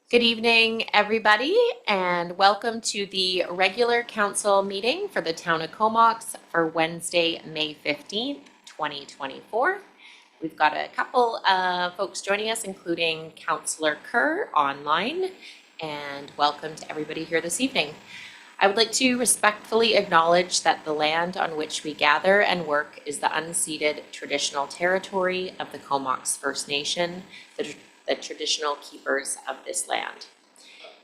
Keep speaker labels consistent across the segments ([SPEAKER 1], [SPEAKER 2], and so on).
[SPEAKER 1] Good evening, everybody, and welcome to the regular council meeting for the town of Comox for Wednesday, May 15th, 2024. We've got a couple of folks joining us, including Councillor Kerr online, and welcome to everybody here this evening. I would like to respectfully acknowledge that the land on which we gather and work is the unceded traditional territory of the Comox First Nation, the traditional keepers of this land.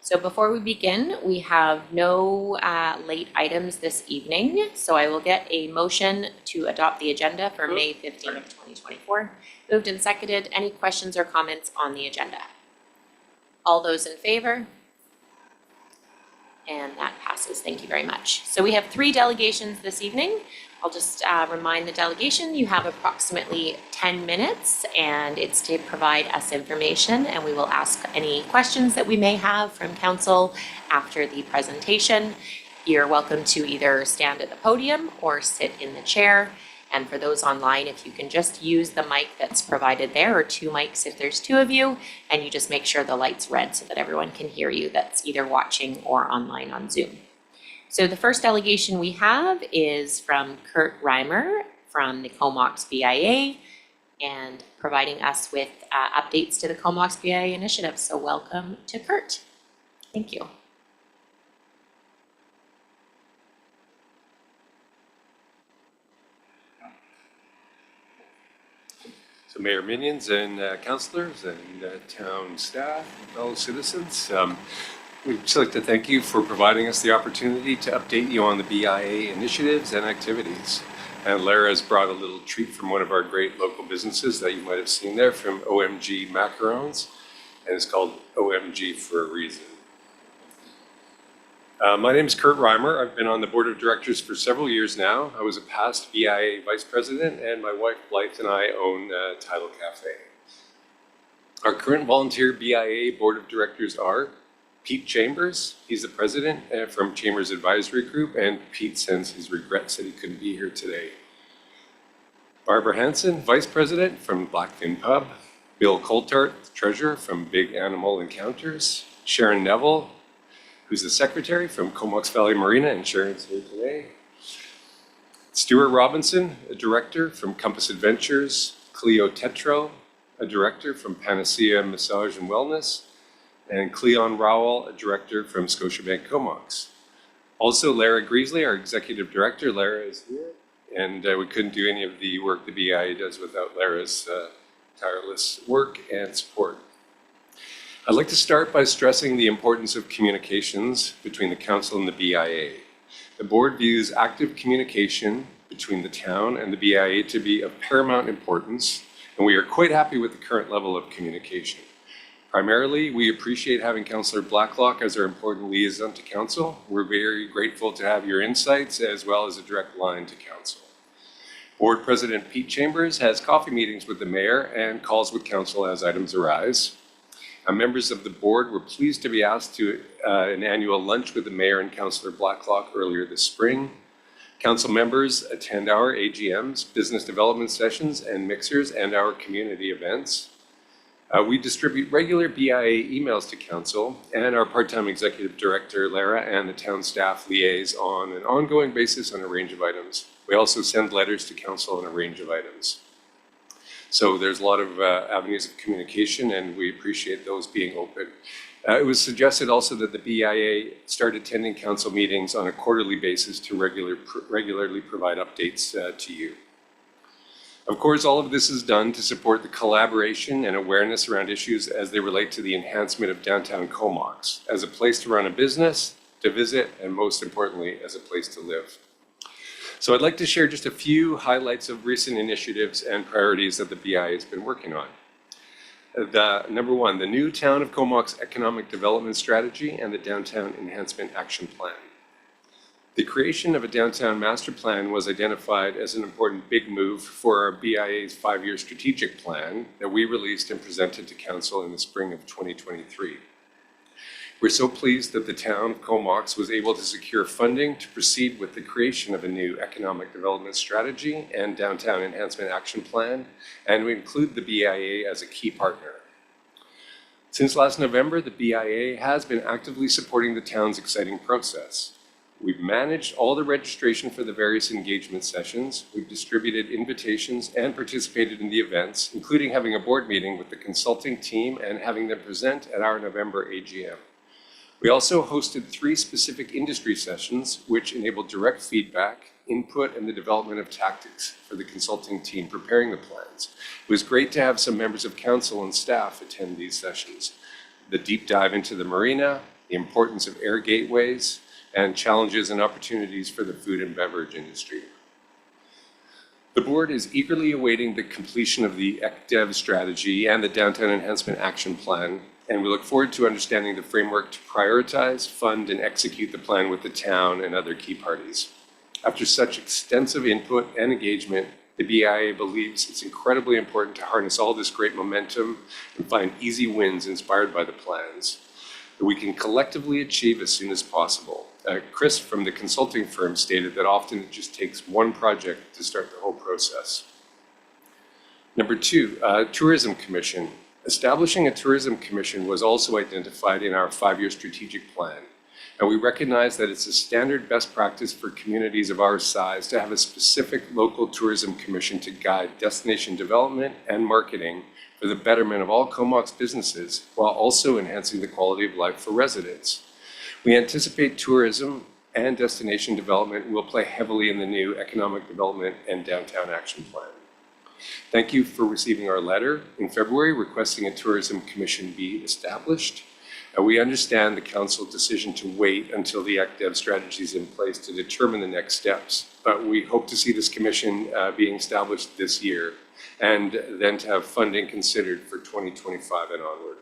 [SPEAKER 1] So before we begin, we have no late items this evening. So I will get a motion to adopt the agenda for May 15th, 2024. Moved and seconded. Any questions or comments on the agenda? All those in favor? And that passes. Thank you very much. So we have 3 delegations this evening. I'll just remind the delegation you have approximately 10 minutes and it's to provide us information, and we will ask any questions that we may have from council after the presentation. You're welcome to either stand at the podium or sit in the chair. And for those online, if you can just use the mic that's provided there, or 2 mics if there's 2 of you, and you just make sure the light's red so that everyone can hear you that's either watching or online on Zoom. So the first delegation we have is from Kurt Reimer from the Comox BIA and providing us with updates to the Comox BIA initiative. So welcome to Kurt. Thank you.
[SPEAKER 2] So Mayor Minions and councillors and town staff, fellow citizens, we'd just like to thank you for providing us the opportunity to update you on the BIA initiatives and activities. And Lara has brought a little treat from one of our great local businesses that you might have seen there, from OMG Macarons, and it's called OMG for a reason. My name is Kurt Reimer. I've been on the board of directors for several years now. I was a past BIA vice president, and my wife Blythe and I own Title Cafe. Our current volunteer BIA board of directors are Pete Chambers. He's the president from Chambers Advisory Group, and Pete sends his regrets that he couldn't be here today. Barbara Hansen, vice president from Blackfin Pub. Bill Coltart, treasurer from Big Animal Encounters. Sharon Neville, who's the secretary from Comox Valley Marina, and Sharon's here today. Stuart Robinson, a director from Compass Adventures. Cleo Tetro, a director from Panacea Massage and Wellness. And Cleon Rowell, a director from Scotiabank Comox. Also, Lara Greasley, our executive director. Lara is here, and we couldn't do any of the work the BIA does without Lara's tireless work and support. I'd like to start by stressing the importance of communications between the council and the BIA. The board views active communication between the town and the BIA to be of paramount importance, and we are quite happy with the current level of communication. Primarily, we appreciate having Councillor Blacklock as our important liaison to council. We're very grateful to have your insights as well as a direct line to council. Board President Pete Chambers has coffee meetings with the mayor and calls with council as items arise. Members of the board were pleased to be asked to an annual lunch with the mayor and Councillor Blacklock earlier this spring. Council members attend our AGMs, business development sessions and mixers, and our community events. We distribute regular BIA emails to council, and our part-time executive director, Lara, and the town staff liaise on an ongoing basis on a range of items. We also send letters to council on a range of items. So there's a lot of avenues of communication, and we appreciate those being open. It was suggested also that the BIA start attending council meetings on a quarterly basis to regularly provide updates to you. Of course, all of this is done to support the collaboration and awareness around issues as they relate to the enhancement of downtown Comox as a place to run a business, to visit, and most importantly, as a place to live. So I'd like to share just a few highlights of recent initiatives and priorities that the BIA has been working on. Number 1, the new Town of Comox Economic Development Strategy and the Downtown Enhancement Action Plan. The creation of a downtown master plan was identified as an important big move for our BIA's 5-year strategic plan that we released and presented to council in the spring of 2023. We're so pleased that the town of Comox was able to secure funding to proceed with the creation of a new economic development strategy and downtown enhancement action plan, and we include the BIA as a key partner. Since last November, the BIA has been actively supporting the town's exciting process. We've managed all the registration for the various engagement sessions. We've distributed invitations and participated in the events, including having a board meeting with the consulting team and having them present at our November AGM. We also hosted 3 specific industry sessions, which enabled direct feedback, input, and the development of tactics for the consulting team preparing the plans. It was great to have some members of council and staff attend these sessions. The deep dive into the marina, the importance of air gateways, and challenges and opportunities for the food and beverage industry. The board is eagerly awaiting the completion of the ECDEV strategy and the Downtown Enhancement Action Plan, and we look forward to understanding the framework to prioritize, fund, and execute the plan with the town and other key parties. After such extensive input and engagement, the BIA believes it's incredibly important to harness all this great momentum and find easy wins inspired by the plans that we can collectively achieve as soon as possible. Chris from the consulting firm stated that often it just takes one project to start the whole process. Number 2, Tourism Commission. Establishing a tourism commission was also identified in our 5-year strategic plan, and we recognize that it's a standard best practice for communities of our size to have a specific local tourism commission to guide destination development and marketing for the betterment of all Comox businesses, while also enhancing the quality of life for residents. We anticipate tourism and destination development will play heavily in the new Economic Development and Downtown Action Plan. Thank you for receiving our letter in February requesting a tourism commission be established. We understand the council decision to wait until the ECDEV strategy is in place to determine the next steps, but we hope to see this commission being established this year and then to have funding considered for 2025 and onward.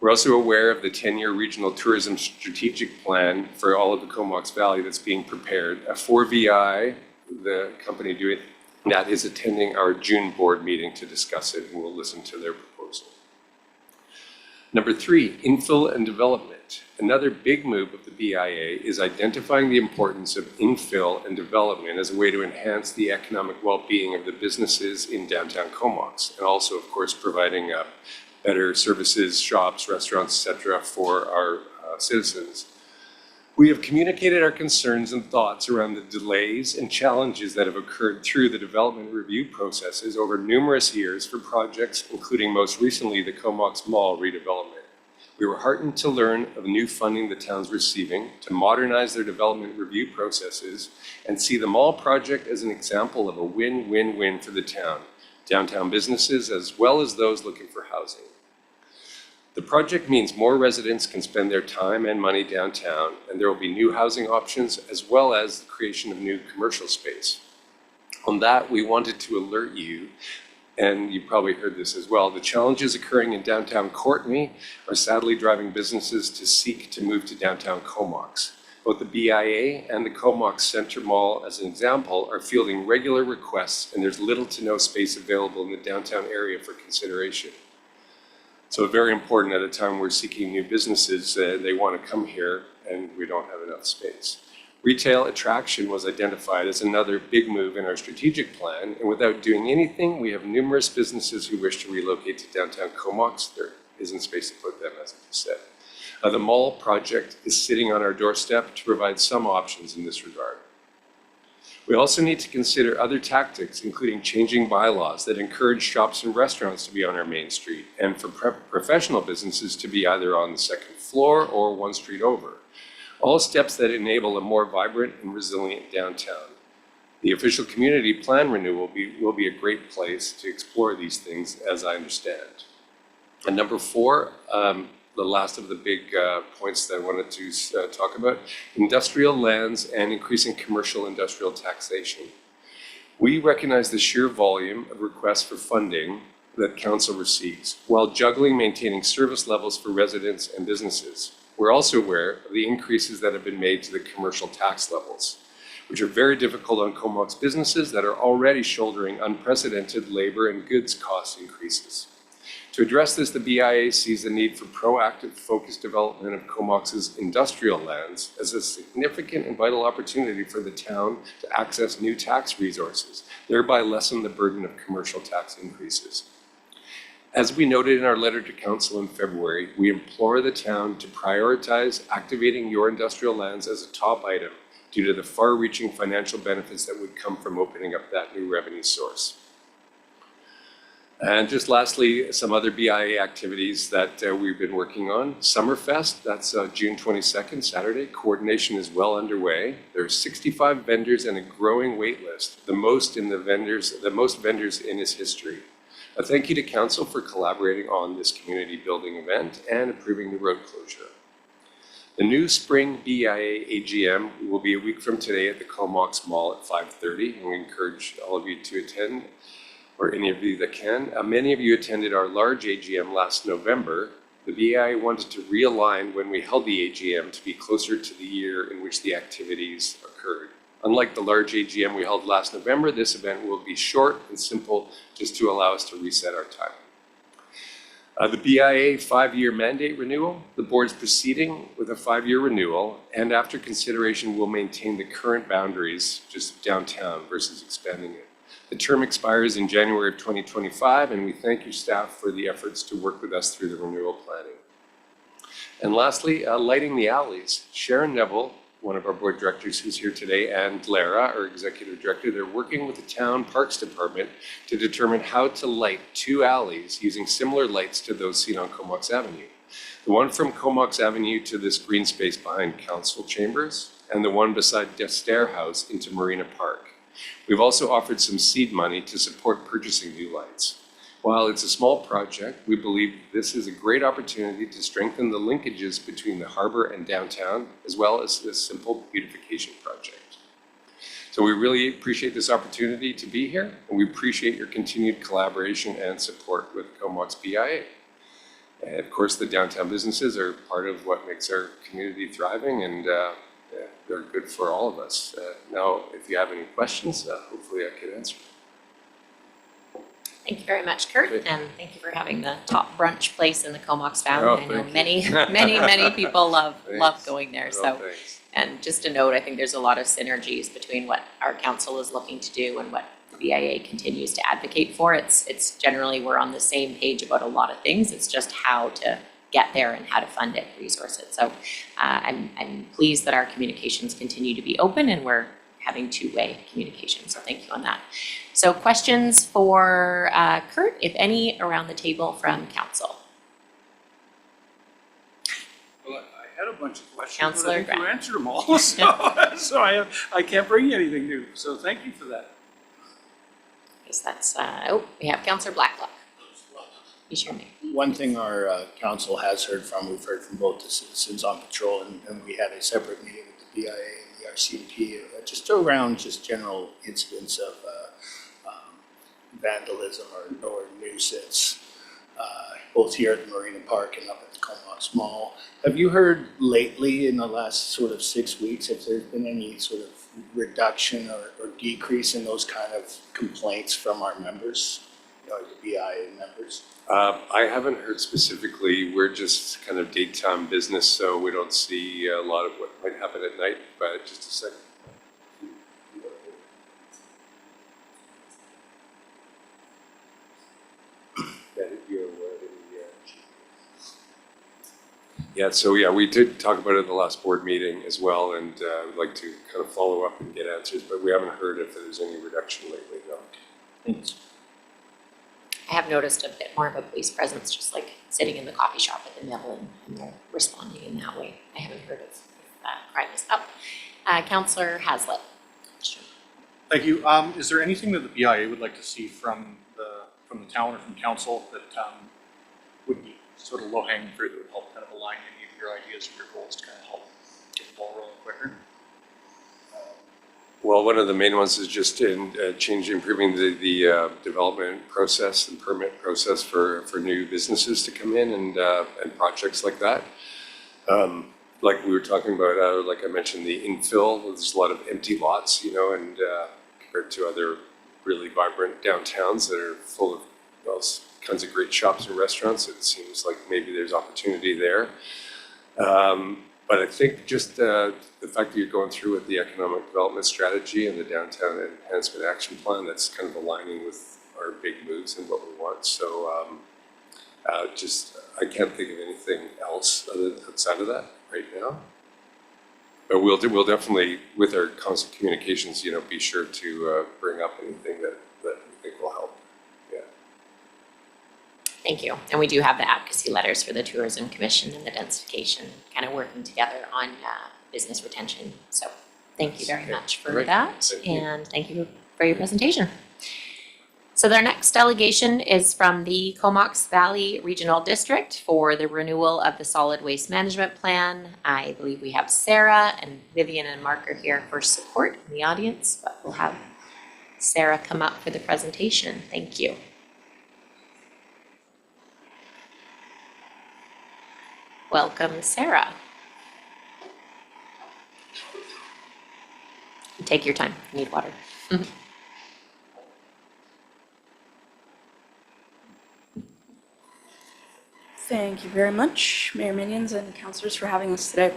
[SPEAKER 2] We're also aware of the 10-year regional tourism strategic plan for all of the Comox Valley that's being prepared. 4VI, the company doing that, is attending our June board meeting to discuss it, and we'll listen to their proposal. Number 3, infill and development. Another big move of the BIA is identifying the importance of infill and development as a way to enhance the economic well-being of the businesses in downtown Comox, and also, of course, providing better services, shops, restaurants, etc. for our citizens. We have communicated our concerns and thoughts around the delays and challenges that have occurred through the development review processes over numerous years for projects, including most recently the Comox Mall redevelopment. We were heartened to learn of new funding the town's receiving to modernize their development review processes and see the mall project as an example of a win-win-win for the town, downtown businesses, as well as those looking for housing. The project means more residents can spend their time and money downtown, and there will be new housing options as well as the creation of new commercial space. On that, we wanted to alert you, and you probably heard this as well, the challenges occurring in downtown Courtenay are sadly driving businesses to seek to move to downtown Comox. Both the BIA and the Comox Center Mall, as an example, are fielding regular requests, and there's little to no space available in the downtown area for consideration. So very important at a time we're seeking new businesses, they want to come here and we don't have enough space. Retail attraction was identified as another big move in our strategic plan, and without doing anything, we have numerous businesses who wish to relocate to downtown Comox. There isn't space to put them, as I just said. The mall project is sitting on our doorstep to provide some options in this regard. We also need to consider other tactics, including changing bylaws that encourage shops and restaurants to be on our main street, and for professional businesses to be either on the second floor or one street over. All steps that enable a more vibrant and resilient downtown. The official community plan renewal will be a great place to explore these things, as I understand. And number 4, the last of the big points that I wanted to talk about, industrial lands and increasing commercial industrial taxation. We recognize the sheer volume of requests for funding that council receives, while juggling maintaining service levels for residents and businesses. We're also aware of the increases that have been made to the commercial tax levels, which are very difficult on Comox businesses that are already shouldering unprecedented labor and goods cost increases. To address this, the BIA sees the need for proactive, focused development of Comox's industrial lands as a significant and vital opportunity for the town to access new tax resources, thereby lessen the burden of commercial tax increases. As we noted in our letter to council in February, we implore the town to prioritize activating your industrial lands as a top item due to the far-reaching financial benefits that would come from opening up that new revenue source. And just lastly, some other BIA activities that we've been working on. Summerfest, that's June 22nd, Saturday. Coordination is well underway. There are 65 vendors and a growing wait list, the most vendors in its history. A thank you to council for collaborating on this community building event and approving the road closure. The new spring BIA AGM will be a week from today at the Comox Mall at 5:30, and we encourage all of you to attend, or any of you that can. Many of you attended our large AGM last November. The BIA wanted to realign when we held the AGM to be closer to the year in which the activities occurred. Unlike the large AGM we held last November, this event will be short and simple just to allow us to reset our time. The BIA 5-year mandate renewal, the board's proceeding with a 5-year renewal, and after consideration will maintain the current boundaries just downtown versus expanding it. The term expires in January of 2025, and we thank your staff for the efforts to work with us through the renewal planning. And lastly, lighting the alleys. Sharon Neville, one of our board directors who's here today, and Lara, our executive director, they're working with the town parks department to determine how to light 2 alleys using similar lights to those seen on Comox Avenue. The one from Comox Avenue to this green space behind council chambers, and the one beside Destair House into Marina Park. We've also offered some seed money to support purchasing new lights. While it's a small project, we believe this is a great opportunity to strengthen the linkages between the harbor and downtown, as well as this simple beautification project. So we really appreciate this opportunity to be here, and we appreciate your continued collaboration and support with Comox BIA. And of course, the downtown businesses are part of what makes our community thriving, and they're good for all of us. Now, if you have any questions, hopefully I can answer.
[SPEAKER 1] Thank you very much, Kurt, and thank you for having the top brunch place in the Comox Valley.
[SPEAKER 2] Oh,
[SPEAKER 1] I know
[SPEAKER 2] thank you.
[SPEAKER 1] many people love going there.
[SPEAKER 2] Oh,
[SPEAKER 1] So,
[SPEAKER 2] thanks.
[SPEAKER 1] and just a note, I think there's a lot of synergies between what our council is looking to do and what the BIA continues to advocate for. It's generally, we're on the same page about a lot of things. It's just how to get there and how to fund it, resource it. So I'm pleased that our communications continue to be open and we're having 2-way communication. So thank you on that. So questions for Kurt, if any, around the table from council?
[SPEAKER 3] Well, I had a bunch of questions,
[SPEAKER 1] Councillor
[SPEAKER 3] but I think you
[SPEAKER 1] Grant.
[SPEAKER 3] answered them all, so I can't bring you anything new, so thank you for that.
[SPEAKER 1] Because that's, we have Councillor Blacklock. He's your name.
[SPEAKER 4] One thing our council has heard from, we've heard from both the citizens on patrol, and we had a separate meeting with the BIA and the RCMP, just around just general incidents of vandalism or nuisance, both here at the Marina Park and up at the Comox Mall. Have you heard lately in the last sort of 6 weeks if there's been any sort of reduction or decrease in those kind of complaints from our members, the BIA members?
[SPEAKER 2] I haven't heard specifically. We're just kind of daytime business, so we don't see a lot of what might happen at night, but just a second. Yeah, so yeah, we did talk about it at the last board meeting as well, and we'd like to kind of follow up and get answers, but we haven't heard if there's any reduction lately, no.
[SPEAKER 4] Thanks.
[SPEAKER 1] I have noticed a bit more of a police presence, just like sitting in the coffee shop at the mill and they're responding in that way. I haven't heard of crime is up. Councillor Haslett.
[SPEAKER 5] Thank you. Is there anything that the BIA would like to see from the town or from council that would be sort of low-hanging fruit that would help kind of align any of your ideas or your goals to kind of help get the ball rolling quicker?
[SPEAKER 2] Well, one of the main ones is just in improving the development process and permit process for new businesses to come in and projects like that. Like we were talking about, like I mentioned, the infill, there's a lot of empty lots, and compared to other really vibrant downtowns that are full of those kinds of great shops and restaurants, it seems like maybe there's opportunity there. But I think just the fact that you're going through with the economic development strategy and the downtown enhancement action plan, that's kind of aligning with our big moves and what we want. So I can't think of anything else outside of that right now. But we'll definitely, with our constant communications, be sure to bring up anything that we think will help. Yeah.
[SPEAKER 1] Thank you. And we do have the advocacy letters for the Tourism Commission and the densification, kind of working together on business retention. So thank you very much for
[SPEAKER 2] Right.
[SPEAKER 1] that.
[SPEAKER 2] Thank you.
[SPEAKER 1] And thank you for your presentation. So their next delegation is from the Comox Valley Regional District for the renewal of the solid waste management plan. I believe we have Sarah and Vivian and Mark are here for support in the audience, but we'll have Sarah come up for the presentation. Thank you. Welcome, Sarah. Take your time. You need water.
[SPEAKER 6] Thank you very much, Mayor Minions and councillors, for having us today.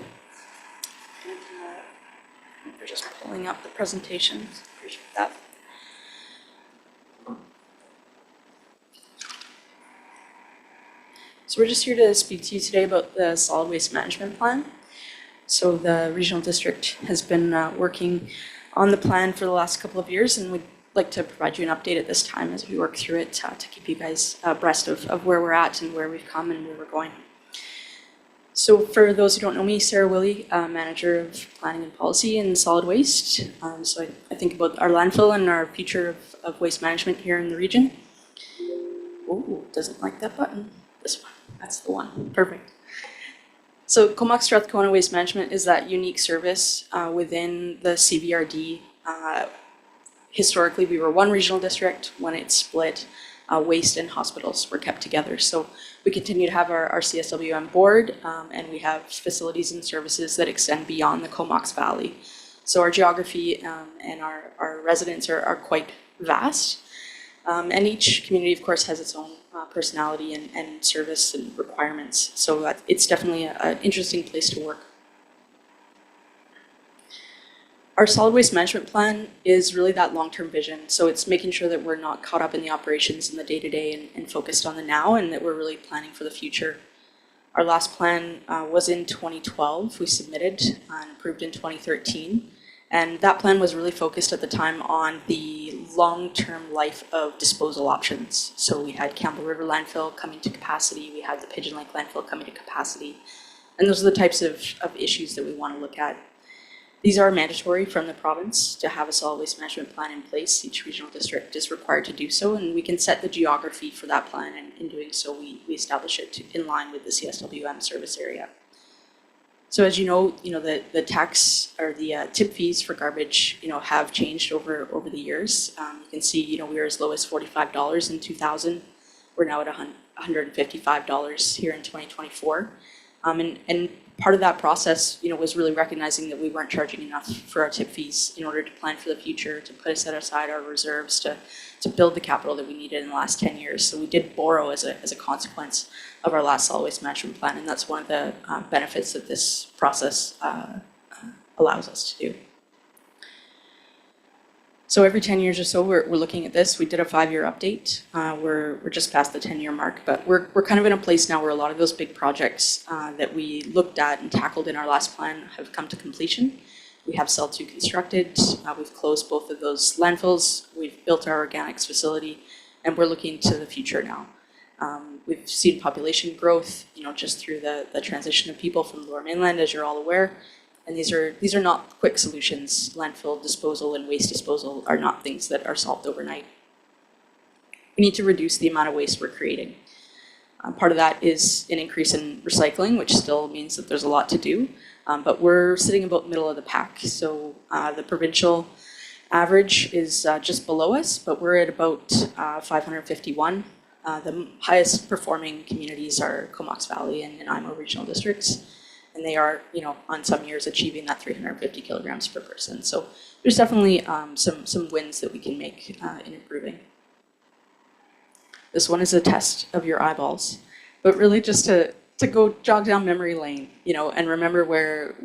[SPEAKER 6] And, they're just pulling up the presentation. Appreciate that. So we're just here to speak to you today about the solid waste management plan. So the regional district has been working on the plan for the last couple of years, and we'd like to provide you an update at this time as we work through it to keep you guys abreast of where we're at and where we've come and where we're going. So for those who don't know me, Sarah Willey, Manager of Planning and Policy in Solid Waste. So I think about our landfill and our future of waste management here in the region. Oh, doesn't like that button. This one, that's the one, perfect. So Comox Strathcona Waste Management is that unique service within the CVRD. Historically, we were one regional district. When it split, waste and hospitals were kept together. So we continue to have our CSWM board, and we have facilities and services that extend beyond the Comox Valley. So our geography and our residents are quite vast. And each community, of course, has its own personality and service and requirements. So it's definitely an interesting place to work. Our solid waste management plan is really that long-term vision. So it's making sure that we're not caught up in the operations in the day-to-day and focused on the now, and that we're really planning for the future. Our last plan was in 2012. We submitted and approved in 2013. And that plan was really focused at the time on the long-term life of disposal options. So we had Campbell River landfill coming to capacity. We had the Pigeon Lake landfill coming to capacity. And those are the types of issues that we want to look at. These are mandatory from the province to have a solid waste management plan in place. Each regional district is required to do so, and we can set the geography for that plan, and in doing so, we establish it in line with the CSWM service area. So as you know, the tax or the tip fees for garbage, have changed over the years. You can see, we were as low as $45 in 2000. We're now at $155 here in 2024. And part of that process, was really recognizing that we weren't charging enough for our tip fees in order to plan for the future, to put aside our reserves, to build the capital that we needed in the last 10 years. So we did borrow as a consequence of our last solid waste management plan, and that's one of the benefits that this process allows us to do. So every 10 years or so, we're looking at this. We did a 5-year update. We're just past the 10-year mark, but we're kind of in a place now where a lot of those big projects that we looked at and tackled in our last plan have come to completion. We have Cell 2 constructed. We've closed both of those landfills. We've built our organics facility, and we're looking to the future now. We've seen population growth, just through the transition of people from the Lower Mainland, as you're all aware. And these are not quick solutions. Landfill disposal and waste disposal are not things that are solved overnight. We need to reduce the amount of waste we're creating. Part of that is an increase in recycling, which still means that there's a lot to do, but we're sitting about middle of the pack. So the provincial average is just below us, but we're at about 551. The highest performing communities are Comox Valley and Nanaimo regional districts. And they are, on some years achieving that 350 kilograms per person. So there's definitely some wins that we can make in improving. This one is a test of your eyeballs, but really just to go jog down memory lane, and remember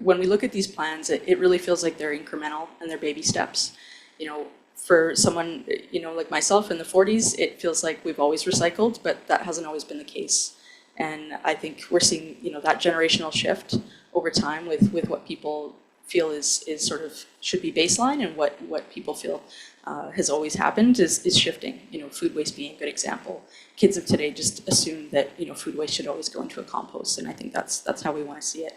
[SPEAKER 6] when we look at these plans, it really feels like they're incremental and they're baby steps. For someone, like myself in the 40s, it feels like we've always recycled, but that hasn't always been the case. And I think we're seeing, that generational shift over time with what people feel is sort of should be baseline, and what people feel has always happened is shifting. Food waste being a good example. Kids of today just assume that, food waste should always go into a compost, and I think that's how we want to see it.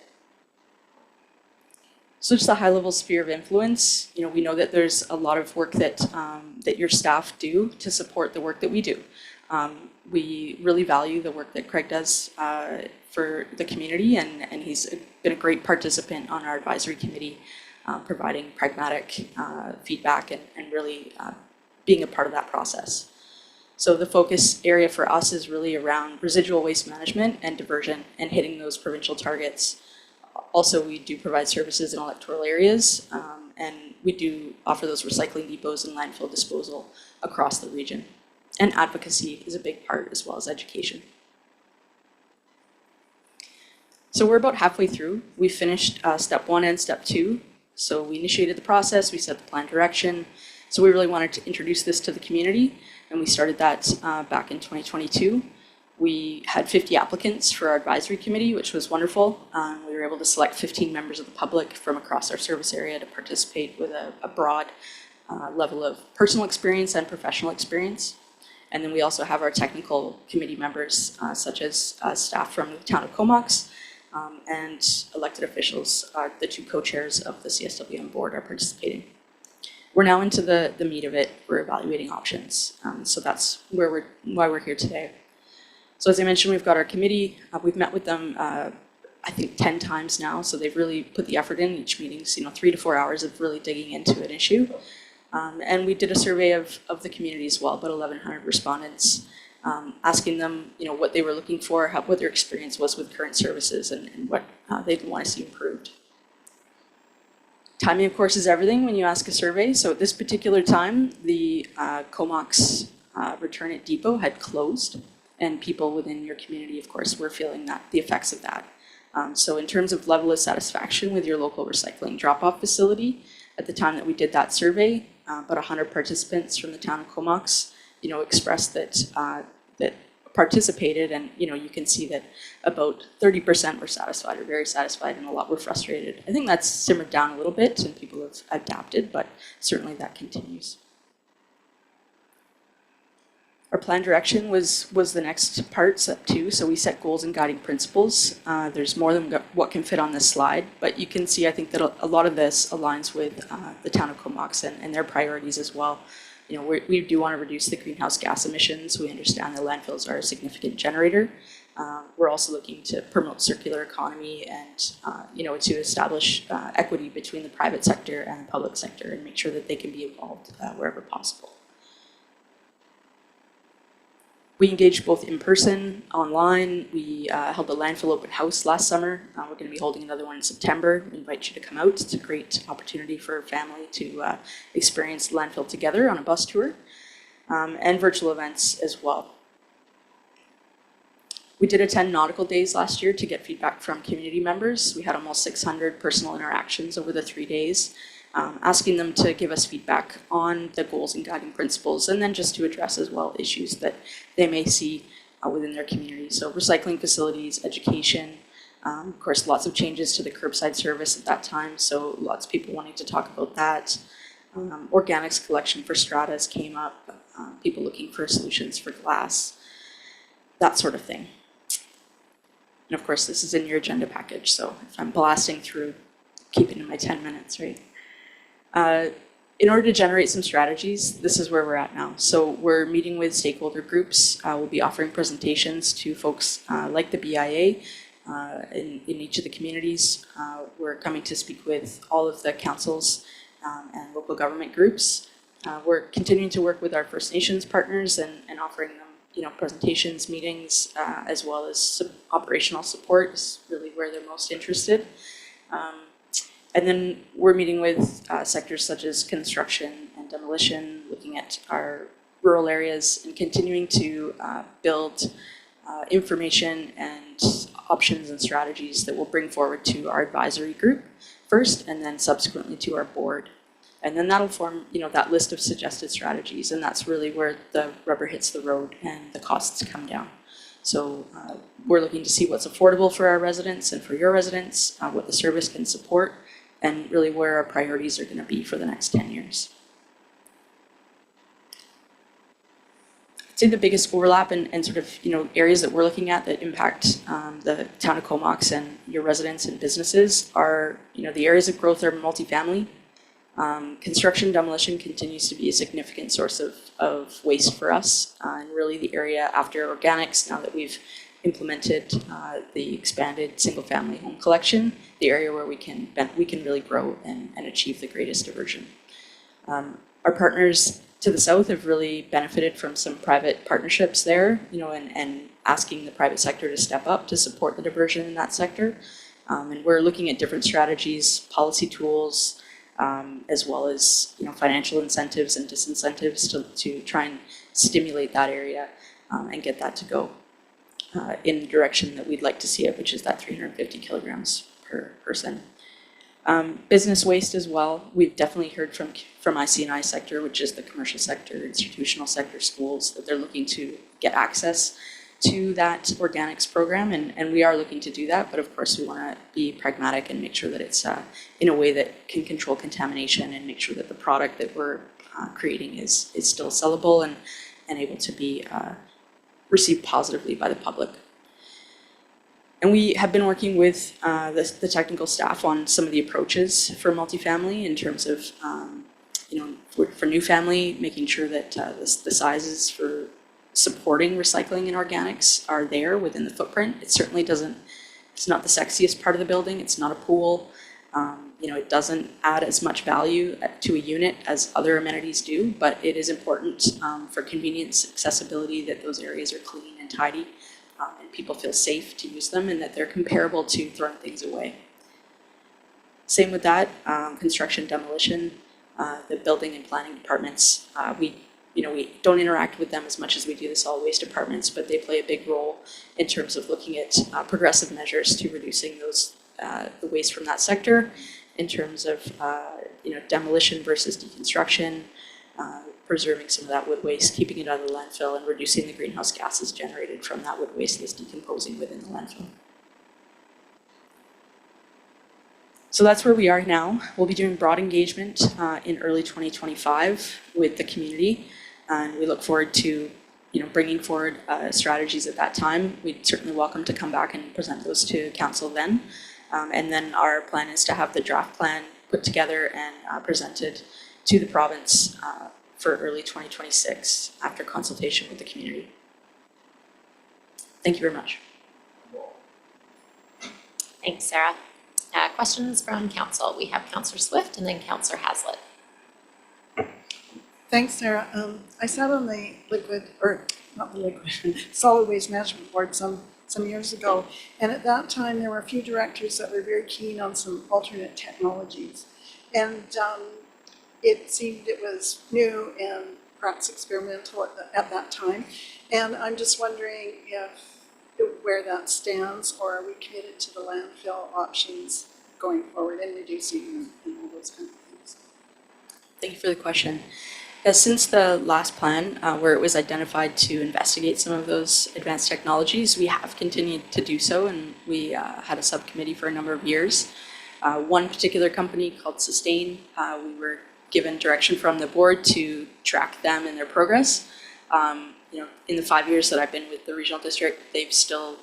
[SPEAKER 6] So just a high-level sphere of influence. We know that there's a lot of work that that your staff do to support the work that we do. We really value the work that Craig does for the community, and he's been a great participant on our advisory committee, providing pragmatic feedback and really being a part of that process. So the focus area for us is really around residual waste management and diversion and hitting those provincial targets. Also, we do provide services in electoral areas, and we do offer those recycling depots and landfill disposal across the region. And advocacy is a big part, as well as education. So we're about halfway through. We finished step 1 and step 2. So we initiated the process, we set the plan direction. So we really wanted to introduce this to the community, and we started that back in 2022. We had 50 applicants for our advisory committee, which was wonderful. We were able to select 15 members of the public from across our service area to participate with a broad level of personal experience and professional experience. And then we also have our technical committee members, such as staff from the town of Comox and elected officials. The 2 co-chairs of the CSWM board are participating. We're now into the meat of it. We're evaluating options. So that's why we're here today. So as I mentioned, we've got our committee. We've met with them, I think 10 times now. So they've really put the effort in each meeting. 3 to 4 hours of really digging into an issue. And we did a survey of the community as well, about 1,100 respondents, asking them, what they were looking for, what their experience was with current services, and what they'd want to see improved. Timing, of course, is everything when you ask a survey. So at this particular time, the Comox Return It Depot had closed, and people within your community, of course, were feeling the effects of that. So in terms of level of satisfaction with your local recycling drop-off facility, at the time that we did that survey, about 100 participants from the town of Comox, expressed that participated, and you can see that about 30% were satisfied or very satisfied, and a lot were frustrated. I think that's simmered down a little bit, and people have adapted, but certainly that continues. Our plan direction was the next part, step 2. So we set goals and guiding principles. There's more than what can fit on this slide, but you can see, I think, that a lot of this aligns with the town of Comox and their priorities as well. We do want to reduce the greenhouse gas emissions. We understand that landfills are a significant generator. We're also looking to promote circular economy and, to establish equity between the private sector and the public sector, and make sure that they can be involved wherever possible. We engaged both in person, online. We held a landfill open house last summer. We're going to be holding another one in September. We invite you to come out. It's a great opportunity for a family to experience landfill together on a bus tour, and virtual events as well. We did attend nautical days last year to get feedback from community members. We had almost 600 personal interactions over the 3 days. Asking them to give us feedback on the goals and guiding principles, and then just to address as well issues that they may see within their community. So recycling facilities, education, of course, lots of changes to the curbside service at that time, so lots of people wanting to talk about that. Organics collection for stratas came up, people looking for solutions for glass, that sort of thing. And of course, this is in your agenda package, so if I'm blasting through, keep it in my 10 minutes, right? In order to generate some strategies, this is where we're at now. So we're meeting with stakeholder groups. We'll be offering presentations to folks like the BIA in each of the communities. We're coming to speak with all of the councils and local government groups. We're continuing to work with our First Nations partners and offering them, presentations, meetings, as well as operational support is really where they're most interested. And then we're meeting with sectors such as construction and demolition, looking at our rural areas and continuing to build information and options and strategies that we'll bring forward to our advisory group first, and then subsequently to our board. And then that'll form, that list of suggested strategies, and that's really where the rubber hits the road and the costs come down. So we're looking to see what's affordable for our residents and for your residents, what the service can support, and really where our priorities are going to be for the next 10 years. I'd say the biggest overlap and sort of, areas that we're looking at that impact the town of Comox and your residents and businesses are, the areas of growth are multifamily. Construction demolition continues to be a significant source of waste for us, and really the area after organics, now that we've implemented the expanded single-family home collection, the area where we can really grow and achieve the greatest diversion. Our partners to the south have really benefited from some private partnerships there, and asking the private sector to step up to support the diversion in that sector. And we're looking at different strategies, policy tools, as well as financial incentives and disincentives to try and stimulate that area and get that to go in the direction that we'd like to see it, which is that 350 kilograms per person. Business waste as well. We've definitely heard from IC&I sector, which is the commercial sector, institutional sector, schools, that they're looking to get access to that organics program, and we are looking to do that, but of course we want to be pragmatic and make sure that it's in a way that can control contamination and make sure that the product that we're creating is still sellable and able to be received positively by the public. And we have been working with the technical staff on some of the approaches for multifamily in terms of, for new family, making sure that the sizes for supporting recycling and organics are there within the footprint. It certainly it's not the sexiest part of the building. It's not a pool. It doesn't add as much value to a unit as other amenities do, but it is important for convenience, accessibility, that those areas are clean and tidy, and people feel safe to use them and that they're comparable to throwing things away. Same with that, construction demolition, the building and planning departments, we don't interact with them as much as we do the solid waste departments, but they play a big role in terms of looking at progressive measures to reducing the waste from that sector, in terms of demolition versus deconstruction, preserving some of that wood waste, keeping it out of the landfill, and reducing the greenhouse gases generated from that wood waste that's decomposing within the landfill. So that's where we are now. We'll be doing broad engagement in early 2025 with the community, and we look forward to bringing forward strategies at that time. We'd certainly welcome to come back and present those to council then. And then our plan is to have the draft plan put together and presented to the province for early 2026 after consultation with the community. Thank you very much.
[SPEAKER 1] Thanks, Sarah. Questions from council? We have Councillor Swift and then Councillor Haslett.
[SPEAKER 7] Thanks, Sarah. I sat on the solid waste management board some years ago, and at that time there were a few directors that were very keen on some alternate technologies, and it seemed it was new and perhaps experimental at that time, and I'm just wondering where that stands, or are we committed to the landfill options going forward and reducing and all those kinds of things?
[SPEAKER 6] Thank you for the question. Since the last plan, where it was identified to investigate some of those advanced technologies, we have continued to do so, and we had a subcommittee for a number of years. One particular company called Sustain, we were given direction from the board to track them and their progress. In the 5 years that I've been with the regional district, they've still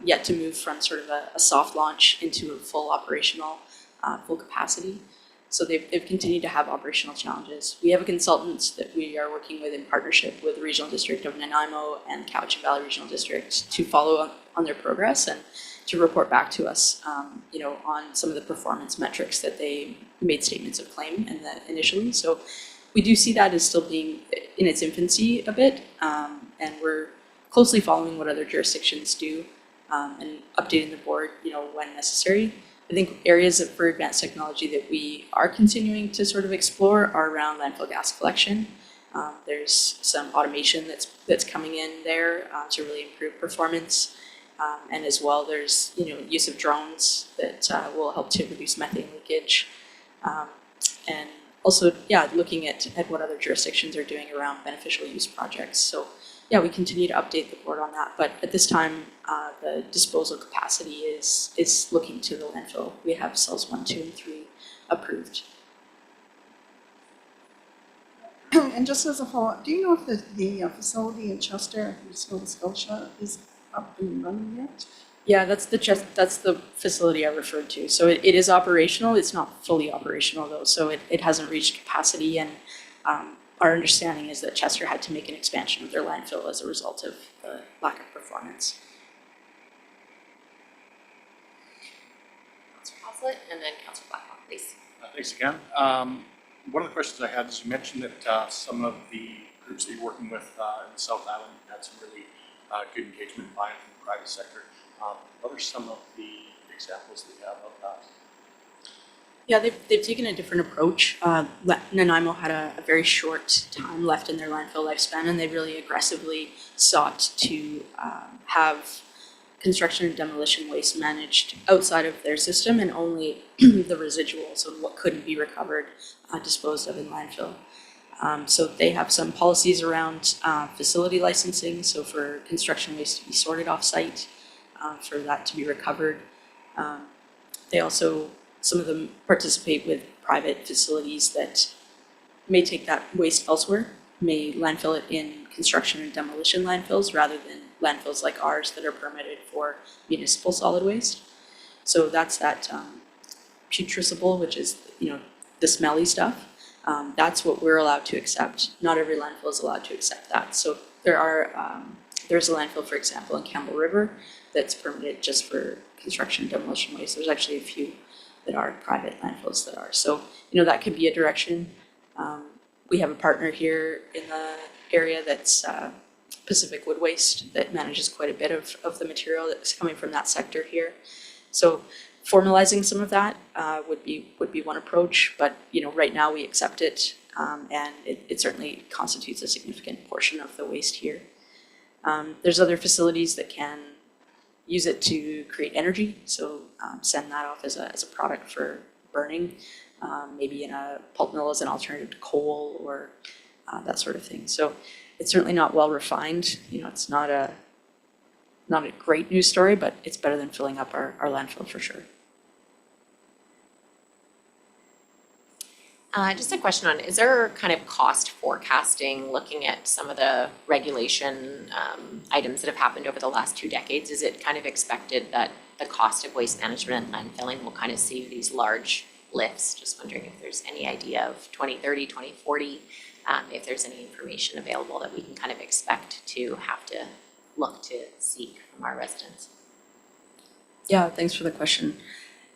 [SPEAKER 6] yet to move from sort of a soft launch into a full operational, full capacity. So they've continued to have operational challenges. We have a consultant that we are working with in partnership with the Regional District of Nanaimo and Cowichan Valley Regional District to follow up on their progress and to report back to us, on some of the performance metrics that they made statements of claim initially. So we do see that as still being in its infancy a bit, and we're closely following what other jurisdictions do and updating the board, when necessary. I think areas for advanced technology that we are continuing to sort of explore are around landfill gas collection. There's some automation that's coming in there to really improve performance. And as well, there's use of drones that will help to reduce methane leakage. And also, yeah, looking at what other jurisdictions are doing around beneficial use projects. So yeah, we continue to update the board on that, but at this time, the disposal capacity is looking to the landfill. We have cells 1, 2, and 3 approved.
[SPEAKER 7] And just as a follow-up, do you know if the facility in Chester, Nova Scotia, is up and running yet?
[SPEAKER 6] Yeah, that's the facility I referred to. So it is operational. It's not fully operational though, so it hasn't reached capacity, and our understanding is that Chester had to make an expansion of their landfill as a result of the lack of performance.
[SPEAKER 1] Councillor Haslett, and then Councillor Blackwell, please.
[SPEAKER 5] Thanks again. One of the questions I had is you mentioned that some of the groups that you're working with in the South Island had some really good engagement buy-in from the private sector. What are some of the examples that you have of that?
[SPEAKER 6] Yeah, they've taken a different approach. Nanaimo had a very short time left in their landfill lifespan, and they really aggressively sought to have construction and demolition waste managed outside of their system, and only the residuals, so what couldn't be recovered, disposed of in landfill. So they have some policies around facility licensing, so for construction waste to be sorted off-site, for that to be recovered. They also, some of them participate with private facilities that may take that waste elsewhere, may landfill it in construction and demolition landfills rather than landfills like ours that are permitted for municipal solid waste. So that's that putrescible, which is, you know, the smelly stuff. That's what we're allowed to accept. Not every landfill is allowed to accept that. So there's a landfill, for example, in Campbell River that's permitted just for construction and demolition waste. There's actually a few that are private landfills that are. So, you know, that could be a direction. We have a partner here in the area that's Pacific Wood Waste that manages quite a bit of the material that's coming from that sector here. So formalizing some of that would be one approach, but you know, right now we accept it, and it certainly constitutes a significant portion of the waste here. There's other facilities that can use it to create energy, so send that off as a product for burning, maybe in a pulp mill as an alternative to coal or that sort of thing. So it's certainly not well refined. You know, it's not a great news story, but it's better than filling up our landfill for sure.
[SPEAKER 1] Just a question on, is there kind of cost forecasting, looking at some of the regulation items that have happened over the last 2 decades? Is it kind of expected that the cost of waste management and landfilling will kind of see these large lifts? Just wondering if there's any idea of 2030, 2040, if there's any information available that we can kind of expect to have to look to seek from our residents.
[SPEAKER 6] Yeah, thanks for the question.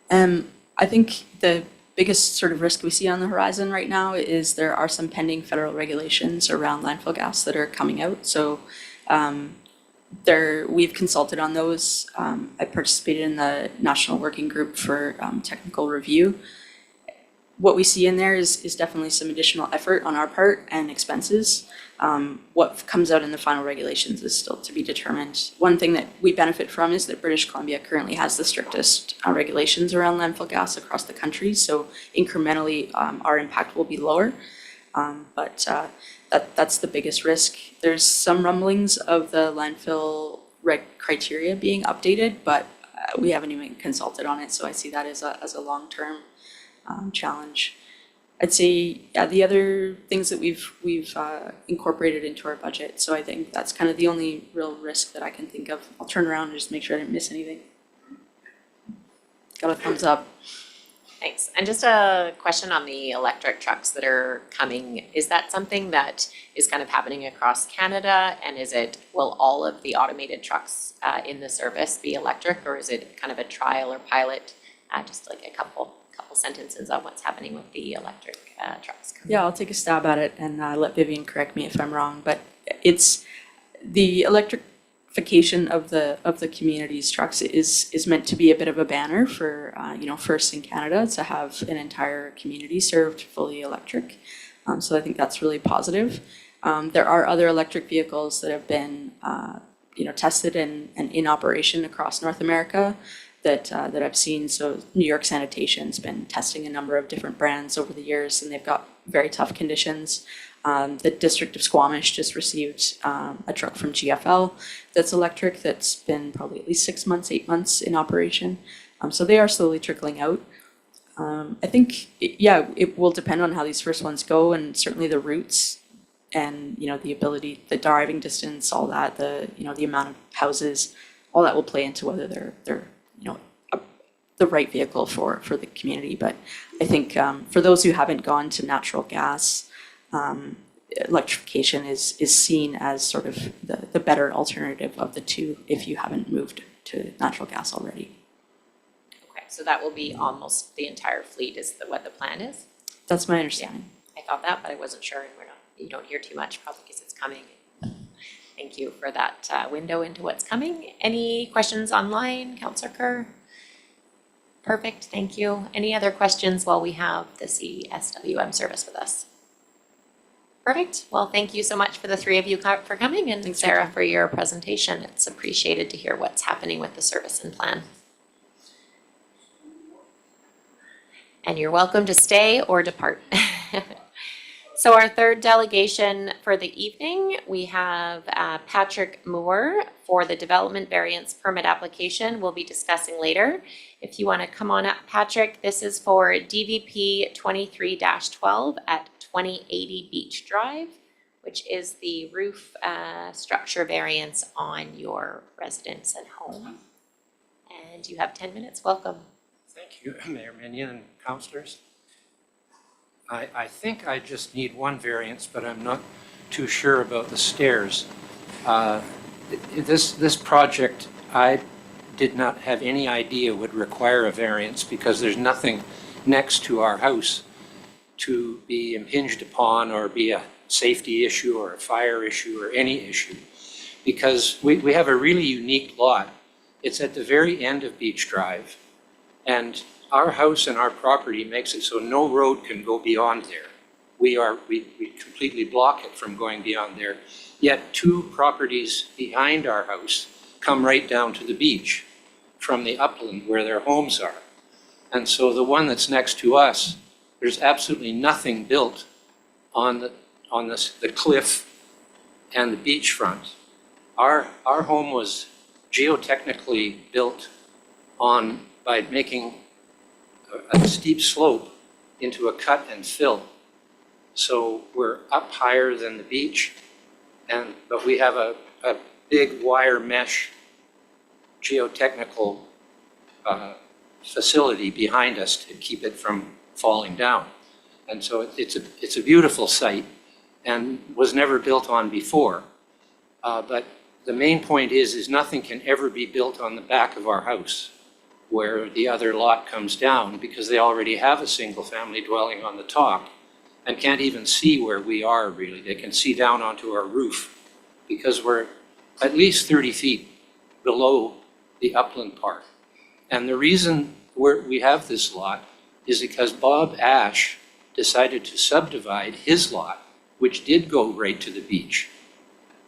[SPEAKER 6] I think the biggest sort of risk we see on the horizon right now is there are some pending federal regulations around landfill gas that are coming out. So we've consulted on those. I participated in the National Working Group for technical review. What we see in there is definitely some additional effort on our part and expenses. What comes out in the final regulations is still to be determined. One thing that we benefit from is that British Columbia currently has the strictest regulations around landfill gas across the country, so incrementally our impact will be lower. But that's the biggest risk. There's some rumblings of the landfill criteria being updated, but we haven't even consulted on it, so I see that as a long-term challenge. I'd say the other things that we've incorporated into our budget. So I think that's kind of the only real risk that I can think of. I'll turn around and just make sure I didn't miss anything. Got a thumbs up.
[SPEAKER 1] Thanks. And just a question on the electric trucks that are coming. Is that something that is kind of happening across Canada? And will all of the automated trucks in the service be electric, or is it kind of a trial or pilot? Just like a couple sentences on what's happening with the electric trucks.
[SPEAKER 6] Yeah, I'll take a stab at it and let Vivian correct me if I'm wrong, but it's the electrification of the community's trucks is meant to be a bit of a banner for first in Canada to have an entire community served fully electric. So I think that's really positive. There are other electric vehicles that have been tested and in operation across North America that I've seen. So New York Sanitation's been testing a number of different brands over the years, and they've got very tough conditions. The District of Squamish just received a truck from GFL that's electric, that's been probably at least 6 months, 8 months in operation. So they are slowly trickling out. I think, it will depend on how these first ones go, and certainly the routes and, the ability, the driving distance, all that, the amount of houses, all that will play into whether they're the right vehicle for the community. But I think for those who haven't gone to natural gas, electrification is seen as sort of the better alternative of the two if you haven't moved to natural gas already.
[SPEAKER 1] Okay, so that will be almost the entire fleet is what the plan is?
[SPEAKER 6] That's my understanding.
[SPEAKER 1] I thought that, but I wasn't sure, and you don't hear too much, probably because it's coming. Thank you for that window into what's coming. Any questions online, Councillor Kerr? Perfect, thank you. Any other questions while we have the CSWM service with us? Perfect, well, thank you so much for the three of you for coming, and Sarah for your presentation. It's appreciated to hear what's happening with the service and plan. And you're welcome to stay or depart. So our third delegation for the evening, we have Patrick Moore for the development variance permit application we'll be discussing later. If you want to come on up, Patrick, this is for DVP 23-12 at 2080 Beach Drive, which is the roof structure variance on your residence and home. And you have 10 minutes, welcome.
[SPEAKER 8] Thank you, Mayor Minion and councillors. I think I just need one variance, but I'm not too sure about the stairs. This project, I did not have any idea would require a variance because there's nothing next to our house to be impinged upon or be a safety issue or a fire issue or any issue. Because we have a really unique lot. It's at the very end of Beach Drive. And our house and our property makes it so no road can go beyond there. We completely block it from going beyond there. Yet two properties behind our house come right down to the beach from the upland where their homes are. And so the one that's next to us, there's absolutely nothing built on the cliff and the beachfront. Our home was geotechnically built by making a steep slope into a cut and fill. So we're up higher than the beach, but we have a big wire mesh geotechnical facility behind us to keep it from falling down. And so it's a beautiful site and was never built on before. But the main point is nothing can ever be built on the back of our house where the other lot comes down because they already have a single family dwelling on the top and can't even see where we are really. They can see down onto our roof because we're at least 30 feet below the upland part. And the reason we have this lot is because Bob Ash decided to subdivide his lot, which did go right to the beach.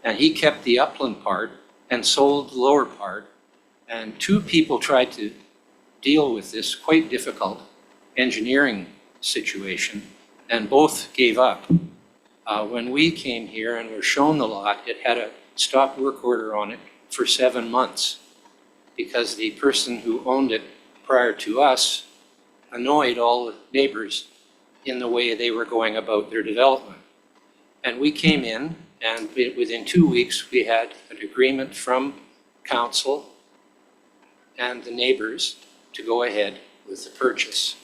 [SPEAKER 8] And he kept the upland part and sold the lower part. And two people tried to deal with this quite difficult engineering situation, and both gave up. When we came here and were shown the lot, it had a stop work order on it for 7 months because the person who owned it prior to us annoyed all the neighbors in the way they were going about their development. And we came in, and within 2 weeks, we had an agreement from council and the neighbors to go ahead with the purchase.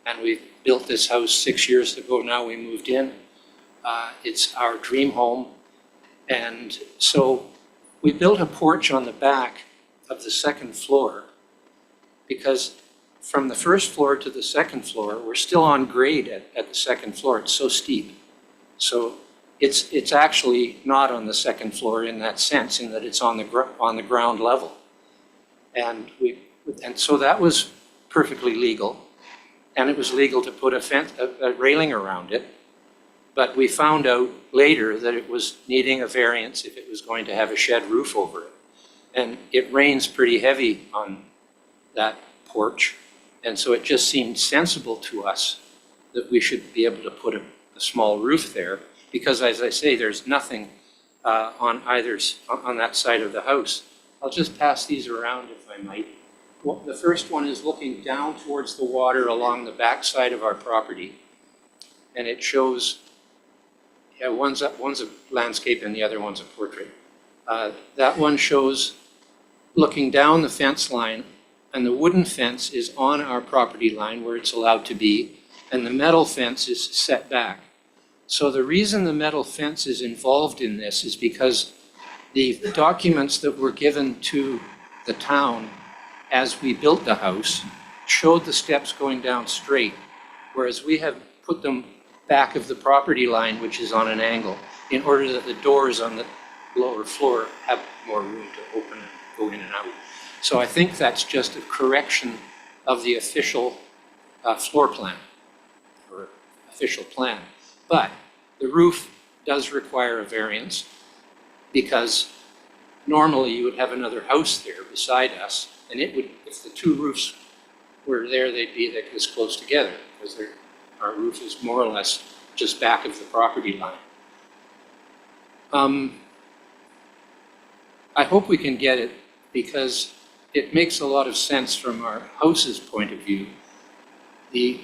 [SPEAKER 8] And we built this house 6 years ago now. We moved in. It's our dream home. And so we built a porch on the back of the second floor because from the first floor to the second floor, we're still on grade at the second floor. It's so steep. So it's actually not on the second floor in that sense, in that it's on the ground level. And so that was perfectly legal. And it was legal to put a railing around it. But we found out later that it was needing a variance if it was going to have a shed roof over it. And it rains pretty heavy on that porch. And so it just seemed sensible to us that we should be able to put a small roof there, because as I say, there's nothing on on that side of the house. I'll just pass these around if I might. Well, the first one is looking down towards the water along the back side of our property. And it shows, yeah, one's a landscape and the other one's a portrait. That one shows looking down the fence line, and the wooden fence is on our property line where it's allowed to be, and the metal fence is set back. So the reason the metal fence is involved in this is because the documents that were given to the town as we built the house showed the steps going down straight, whereas we have put them back of the property line, which is on an angle, in order that the doors on the lower floor have more room to open and go in and out. So I think that's just a correction of the official floor plan, or official plan. But the roof does require a variance, because normally you would have another house there beside us, and it would, if the two roofs were there, they'd be this close together, because our roof is more or less just back of the property line. I hope we can get it, because it makes a lot of sense from our house's point of view. The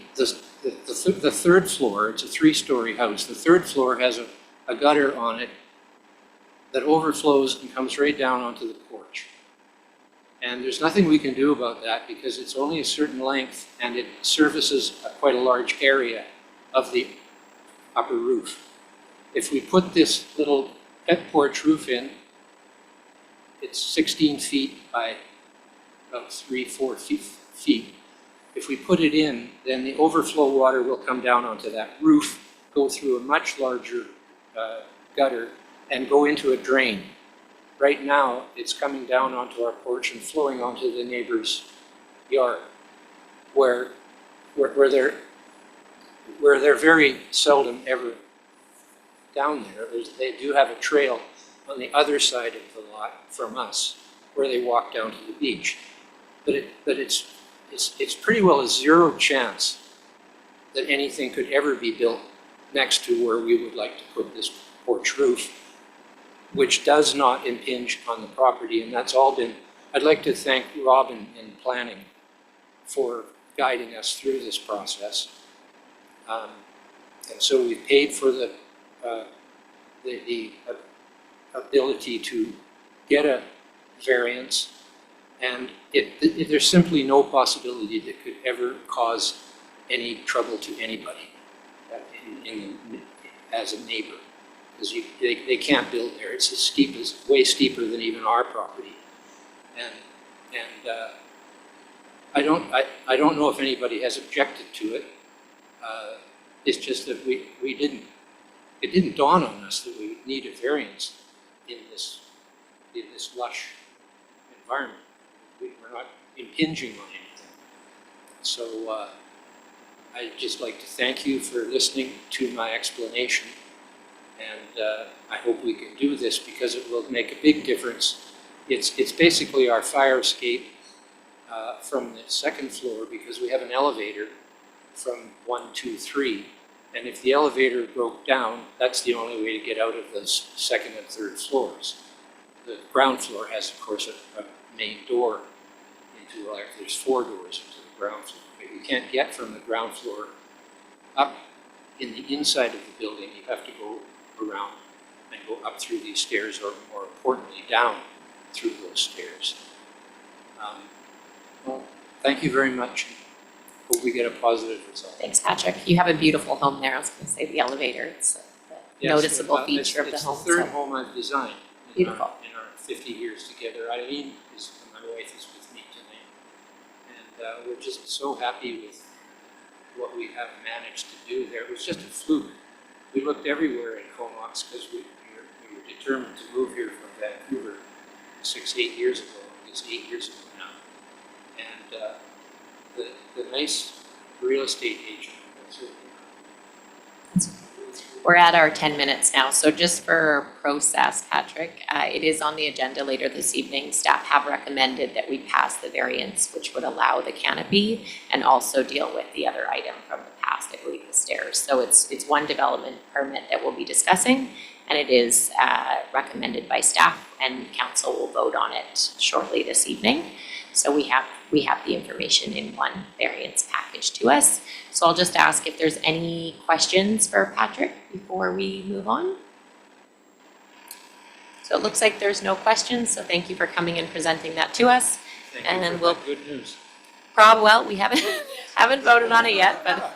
[SPEAKER 8] third floor, it's a 3-story house, the third floor has a gutter on it that overflows and comes right down onto the porch. And there's nothing we can do about that, because it's only a certain length and it services quite a large area of the upper roof. If we put this little pet porch roof in, it's 16 feet by about 3-4 feet. If we put it in, then the overflow water will come down onto that roof, go through a much larger gutter, and go into a drain. Right now, it's coming down onto our porch and flowing onto the neighbor's yard, where they're very seldom ever down there. They do have a trail on the other side of the lot from us, where they walk down to the beach. But it's pretty well a zero chance that anything could ever be built next to where we would like to put this porch roof, which does not impinge on the property. And that's all been, I'd like to thank Robin in planning for guiding us through this process. And so we've paid for the ability to get a variance, and there's simply no possibility that could ever cause any trouble to anybody as a neighbor, because they can't build there. It's as steep as, way steeper than even our property, and I don't know if anybody has objected to it. It's just that it didn't dawn on us that we would need a variance in this lush environment. We're not impinging on anything. So I'd just like to thank you for listening to my explanation, and I hope we can do this, because it will make a big difference. It's basically our fire escape from the second floor, because we have an elevator from 1, 2, 3. And if the elevator broke down, that's the only way to get out of the second and third floors. The ground floor has, of course, a main door into, there's 4 doors into the ground floor. But you can't get from the ground floor up in the inside of the building. You have to go around and go up through these stairs, or more importantly, down through those stairs. Well, thank you very much. Hope we get a positive result.
[SPEAKER 1] Thanks, Patrick. You have a beautiful home there. I was gonna say the elevator, it's a
[SPEAKER 8] Yes,
[SPEAKER 1] noticeable feature of the home.
[SPEAKER 8] It's the third
[SPEAKER 1] so-
[SPEAKER 8] home I've designed in
[SPEAKER 1] Beautiful.
[SPEAKER 8] our 50 years together. Eileen is, my wife, is with me tonight. And we're just so happy with what we have managed to do there. It was just a fluke. We looked everywhere in Comox, because we were determined to move here from Vancouver 6-8 years ago. It's 8 years ago now. And the nice real estate agent,
[SPEAKER 1] We're at our 10 minutes now, so just for process, Patrick, it is on the agenda later this evening. Staff have recommended that we pass the variance, which would allow the canopy and also deal with the other item from the past. I believe the stairs. So it's one development permit that we'll be discussing, and it is recommended by staff, and council will vote on it shortly this evening. So we have the information in one variance package to us. So I'll just ask if there's any questions for Patrick before we move on. So it looks like there's no questions, so thank you for coming and presenting that to us. And we'll
[SPEAKER 3] Good news.
[SPEAKER 1] well, we haven't voted on it yet, but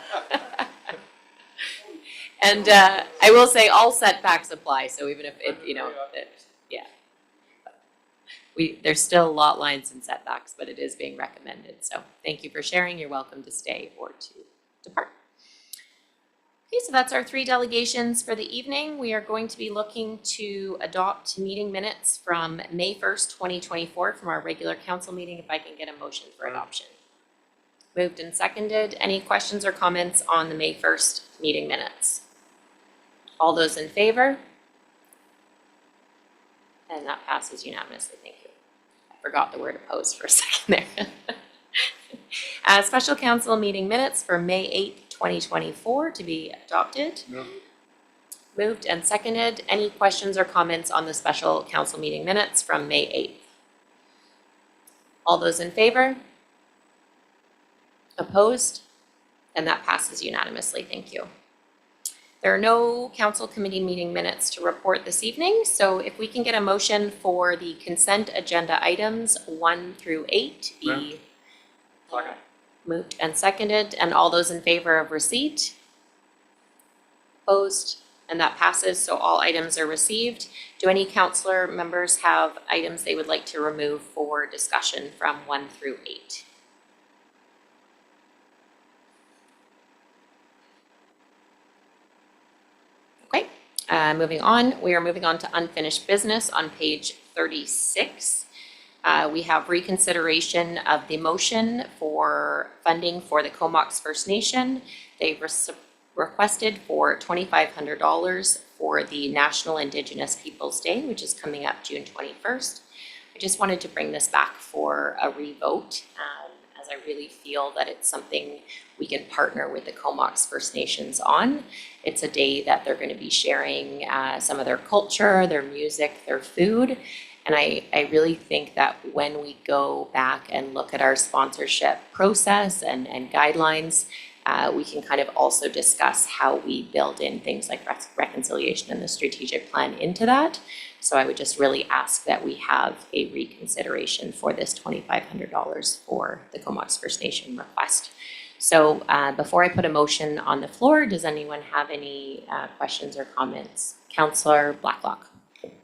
[SPEAKER 1] and I will say all setbacks apply, so even if it, yeah. There's still lot lines and setbacks, but it is being recommended, so thank you for sharing. You're welcome to stay or to depart. Okay, so that's our 3 delegations for the evening. We are going to be looking to adopt meeting minutes from May 1st, 2024 from our regular council meeting, if I can get a motion for adoption. Moved and seconded. Any questions or comments on the May 1st meeting minutes? All those in favor? And that passes unanimously, thank you. I forgot the word opposed for a second there. Special council meeting minutes for May 8th, 2024 to be adopted. Moved and seconded. Any questions or comments on the special council meeting minutes from May 8th? All those in favor? Opposed? And that passes unanimously, thank you. There are no council committee meeting minutes to report this evening, so if we can get a motion for the consent agenda items 1 through 8 be moved and seconded, and all those in favor of receipt? Opposed? And that passes, so all items are received. Do any councillor members have items they would like to remove for discussion from 1 through 8? Okay, moving on. We are moving on to unfinished business on page 36. We have reconsideration of the motion for funding for the Comox First Nation. They requested for $2,500 for the National Indigenous Peoples Day, which is coming up June 21st. I just wanted to bring this back for a revote, as I really feel that it's something we can partner with the Comox First Nations on. It's a day that they're going to be sharing some of their culture, their music, their food. And I really think that when we go back and look at our sponsorship process and guidelines, we can kind of also discuss how we build in things like reconciliation and the strategic plan into that. So I would just really ask that we have a reconsideration for this $2,500 for the Comox First Nation request. So before I put a motion on the floor, does anyone have any questions or comments? Councillor Blacklock.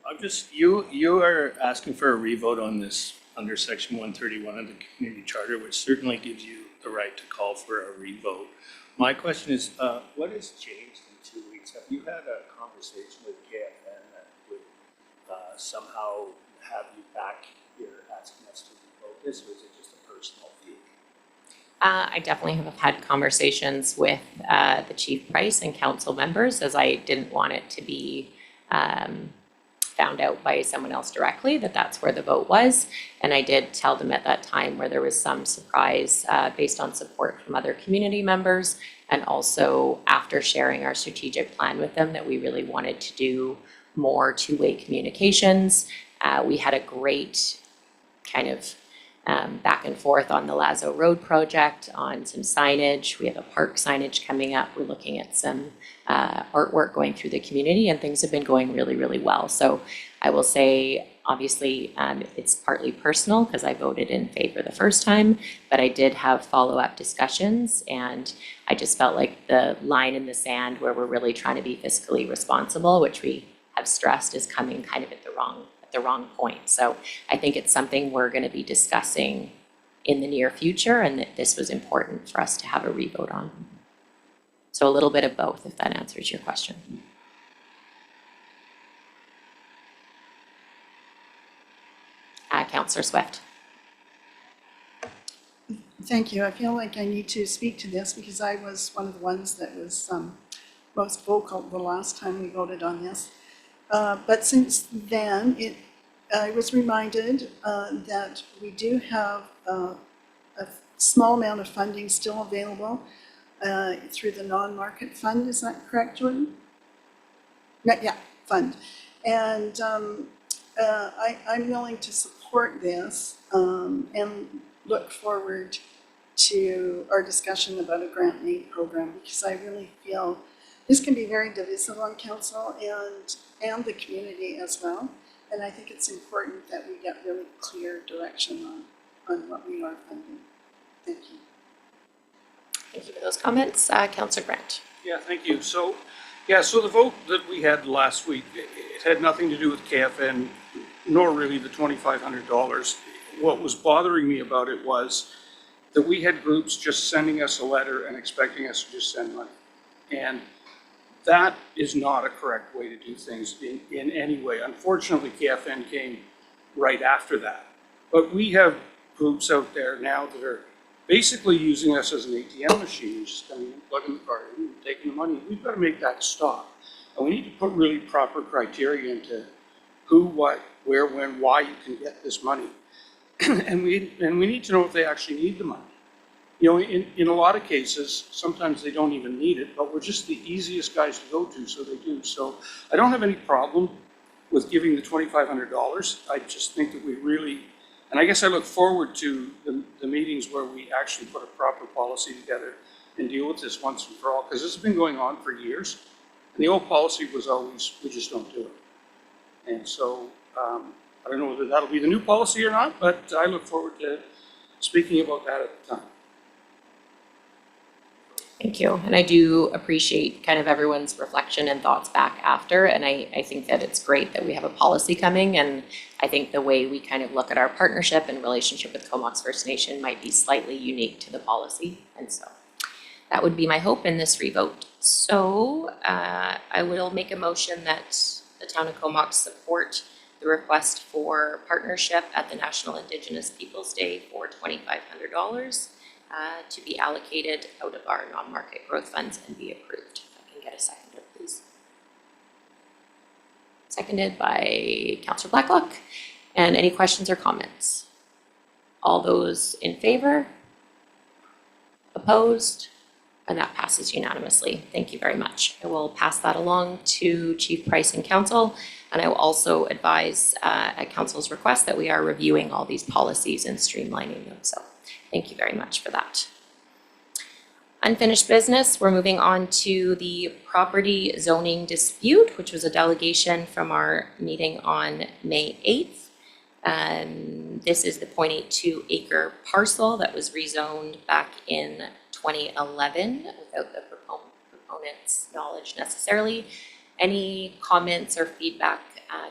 [SPEAKER 4] I'm just, you are asking for a revote on this under section 131 of the community charter, which certainly gives you the right to call for a revote. My question is, what has changed in 2 weeks? Have you had a conversation with KFN that would somehow have you back here asking us to revote this, or is it just a personal view?
[SPEAKER 1] I definitely have had conversations with the Chief Price and council members, as I didn't want it to be found out by someone else directly that that's where the vote was. And I did tell them at that time where there was some surprise based on support from other community members, and also after sharing our strategic plan with them that we really wanted to do more two-way communications. We had a great kind of back and forth on the Lazo Road project, on some signage. We have a park signage coming up. We're looking at some artwork going through the community, and things have been going really, really well. So I will say, obviously, it's partly personal because I voted in favor the first time, but I did have follow-up discussions, and I just felt like the line in the sand where we're really trying to be fiscally responsible, which we have stressed, is coming kind of at the wrong point. So I think it's something we're going to be discussing in the near future, and that this was important for us to have a revote on. So a little bit of both, if that answers your question. Councillor Swift.
[SPEAKER 7] Thank you. I feel like I need to speak to this because I was one of the ones that was most vocal the last time we voted on this. But since then, I was reminded that we do have a small amount of funding still available through the non-market fund. Is that correct, Jordan? Yeah, fund. And I'm willing to support this and look forward to our discussion about a grant aid program, because I really feel this can be very divisive on council and the community as well. And I think it's important that we get really clear direction on what we are funding. Thank you.
[SPEAKER 1] Thank you for those comments. Councillor Grant.
[SPEAKER 3] Yeah, thank you. So the vote that we had last week, it had nothing to do with KFN, nor really the $2,500. What was bothering me about it was that we had groups just sending us a letter and expecting us to just send money. And that is not a correct way to do things in any way. Unfortunately, KFN came right after that. But we have groups out there now that are basically using us as an ATM machine, just coming in, plugging the card in, and taking the money. We've got to make that stop. And we need to put really proper criteria into who, what, where, when, why you can get this money. And we need to know if they actually need the money. You know, in a lot of cases, sometimes they don't even need it, but we're just the easiest guys to go to, so they do. So I don't have any problem with giving the $2,500. I just think that we really, and I guess I look forward to the meetings where we actually put a proper policy together and deal with this once and for all, because this has been going on for years. And the old policy was always, we just don't do it. And so I don't know whether that'll be the new policy or not, but I look forward to speaking about that at the time.
[SPEAKER 1] Thank you. And I do appreciate kind of everyone's reflection and thoughts back after. And I think that it's great that we have a policy coming. And I think the way we kind of look at our partnership and relationship with Comox First Nation might be slightly unique to the policy. And so that would be my hope in this revote. So I will make a motion that the town of Comox support the request for partnership at the National Indigenous Peoples Day for $2,500. To be allocated out of our non-market growth funds and be approved. If I can get a seconder, please. Seconded by Councillor Blacklock. And any questions or comments? All those in favor? Opposed? And that passes unanimously. Thank you very much. I will pass that along to Chief Price and Council. And I will also advise at Council's request that we are reviewing all these policies and streamlining them. So thank you very much for that. Unfinished business, we're moving on to the property zoning dispute, which was a delegation from our meeting on May 8th. This is the 0.82 acre parcel that was rezoned back in 2011 without the proponent's knowledge necessarily. Any comments or feedback,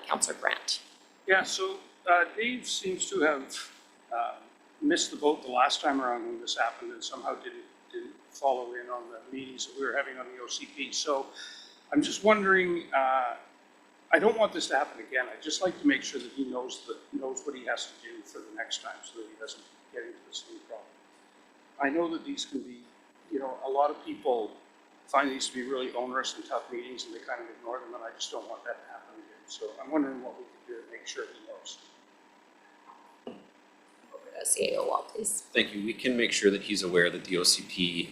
[SPEAKER 1] Councillor Grant?
[SPEAKER 3] Yeah, so Dave seems to have missed the boat the last time around when this happened and somehow didn't follow in on the meetings that we were having on the OCP. So I'm just wondering, I don't want this to happen again. I'd just like to make sure that he knows what he has to do for the next time so that he doesn't get into the same problem. I know that these can be, you know, a lot of people find these to be really onerous and tough meetings and they kind of ignore them, and I just don't want that to happen again. So I'm wondering what we can do to make sure he knows.
[SPEAKER 1] CAO Wall, please.
[SPEAKER 9] Thank you. We can make sure that he's aware that the OCP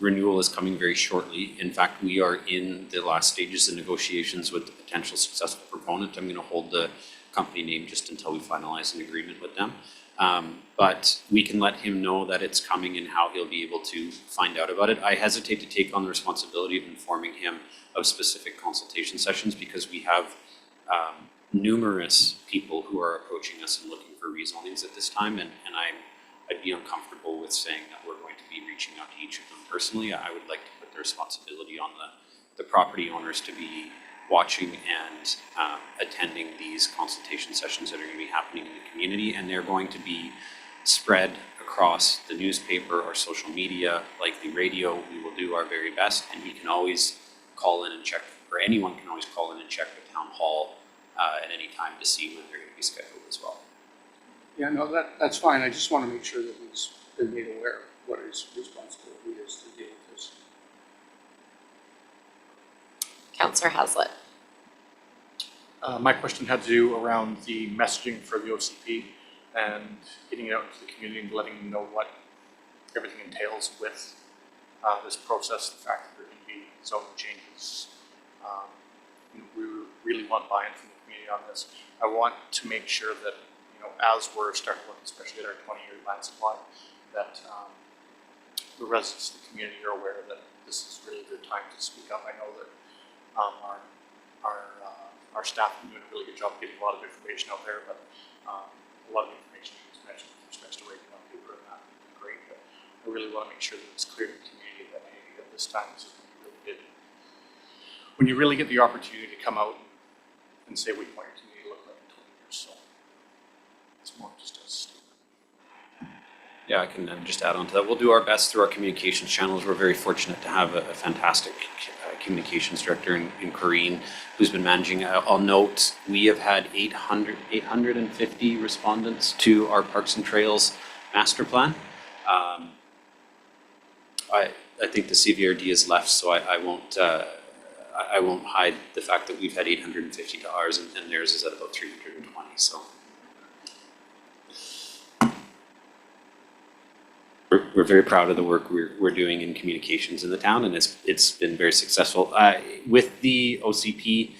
[SPEAKER 9] renewal is coming very shortly. In fact, we are in the last stages of negotiations with the potential successful proponent. I'm going to hold the company name just until we finalize an agreement with them. But we can let him know that it's coming and how he'll be able to find out about it. I hesitate to take on the responsibility of informing him of specific consultation sessions because we have numerous people who are approaching us and looking for rezonings at this time, and I'd be uncomfortable with saying that we're going to be reaching out to each of them personally. I would like to put the responsibility on the property owners to be watching and attending these consultation sessions that are going to be happening in the community, and they're going to be spread across the newspaper or social media, like the radio. We will do our very best, and we can always call in and check, or anyone can always call in and check the town hall at any time to see when they're going to be scheduled as well.
[SPEAKER 3] Yeah, no, that's fine. I just want to make sure that he's been made aware of what his responsibility is to deal with this.
[SPEAKER 1] Councillor Haslett.
[SPEAKER 5] My question had to do around the messaging for the OCP and getting it out to the community and letting them know what everything entails with this process, the fact that there can be zone changes. We really want buy-in from the community on this. I want to make sure that, as we're starting to look, especially at our 20-year land supply, that the residents of the community are aware that this is really a good time to speak up. I know that our staff have been doing a really good job getting a lot of information out there, but a lot of the information that was mentioned with respect to rating on paper and that would be great. But I really want to make sure that it's clear to the community that, hey, at this time, this is when you really get the opportunity to come out and say what you want your community to look like in 20 years. So it's more just a statement.
[SPEAKER 9] Yeah, I can just add on to that. We'll do our best through our communications channels. We're very fortunate to have a fantastic communications director in Corrine, who's been managing. I'll note we have had 850 respondents to our Parks and Trails master plan. I think the CVRD is left, so I won't hide the fact that we've had 850 to ours, and theirs is at about 320. So we're very proud of the work we're doing in communications in the town, and it's been very successful. With the OCP,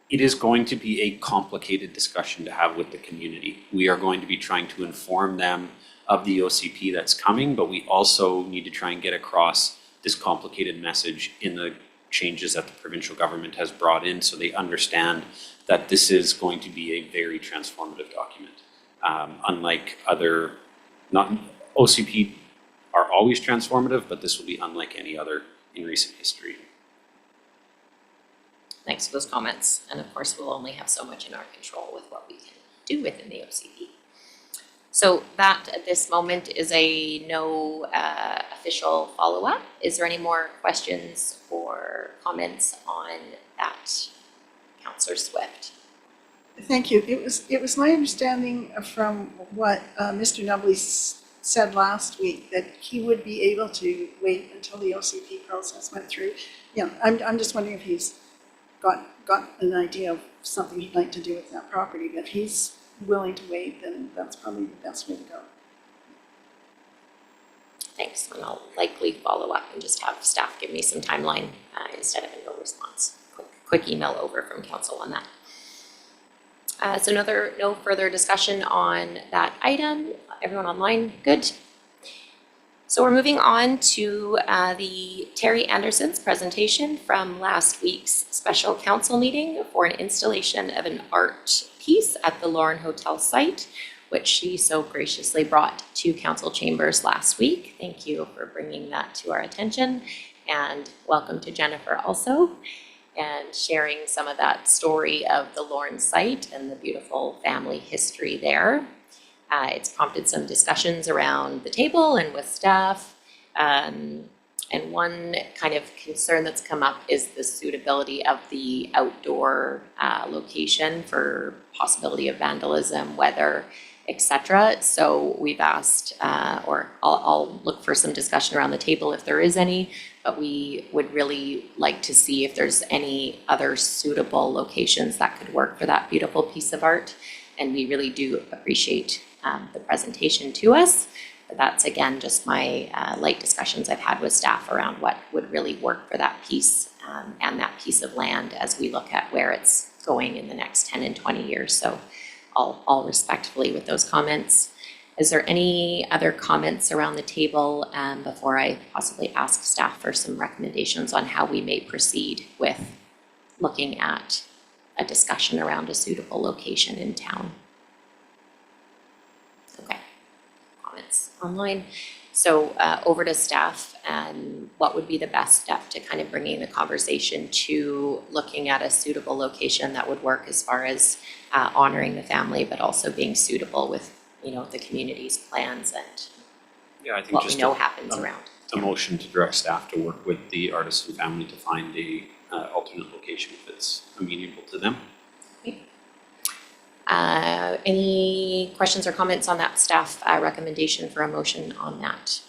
[SPEAKER 9] it is going to be a complicated discussion to have with the community. We are going to be trying to inform them of the OCP that's coming, but we also need to try and get across this complicated message in the changes that the provincial government has brought in, so they understand that this is going to be a very transformative document. Unlike other, OCP are always transformative, but this will be unlike any other in recent history.
[SPEAKER 1] Thanks for those comments. And of course, we'll only have so much in our control with what we can do within the OCP. So that at this moment is a no official follow-up. Is there any more questions or comments on that, Councillor Swift?
[SPEAKER 7] Thank you. It was my understanding from what Mr. Nubley said last week that he would be able to wait until the OCP process went through. Yeah, I'm just wondering if he's got an idea of something he'd like to do with that property, but he's willing to wait, then that's probably the best way to go.
[SPEAKER 1] Thanks, and I'll likely follow up and just have staff give me some timeline instead of a no response. Quick email over from council on that. So no further discussion on that item. Everyone online, good? So we're moving on to the Terry Anderson's presentation from last week's special council meeting for an installation of an art piece at the Lauren Hotel site, which she so graciously brought to council chambers last week. Thank you for bringing that to our attention, and welcome to Jennifer also, and sharing some of that story of the Lauren site and the beautiful family history there. It's prompted some discussions around the table and with staff. And one kind of concern that's come up is the suitability of the outdoor location for possibility of vandalism, weather, etc. So we've asked, or I'll look for some discussion around the table if there is any, but we would really like to see if there's any other suitable locations that could work for that beautiful piece of art. And we really do appreciate the presentation to us. But that's again just my light discussions I've had with staff around what would really work for that piece and that piece of land as we look at where it's going in the next 10 and 20 years. So all respectfully with those comments. Is there any other comments around the table before I possibly ask staff for some recommendations on how we may proceed with looking at a discussion around a suitable location in town? Okay, comments online. So over to staff, and what would be the best step to kind of bringing the conversation to looking at a suitable location that would work as far as honoring the family, but also being suitable with, you know, the community's plans and
[SPEAKER 9] Yeah, I think
[SPEAKER 1] what we
[SPEAKER 9] just
[SPEAKER 1] know happens around.
[SPEAKER 9] a motion to direct staff to work with the artist and family to find a alternate location if it's amenable to them.
[SPEAKER 1] Any questions or comments on that staff recommendation for a motion on that?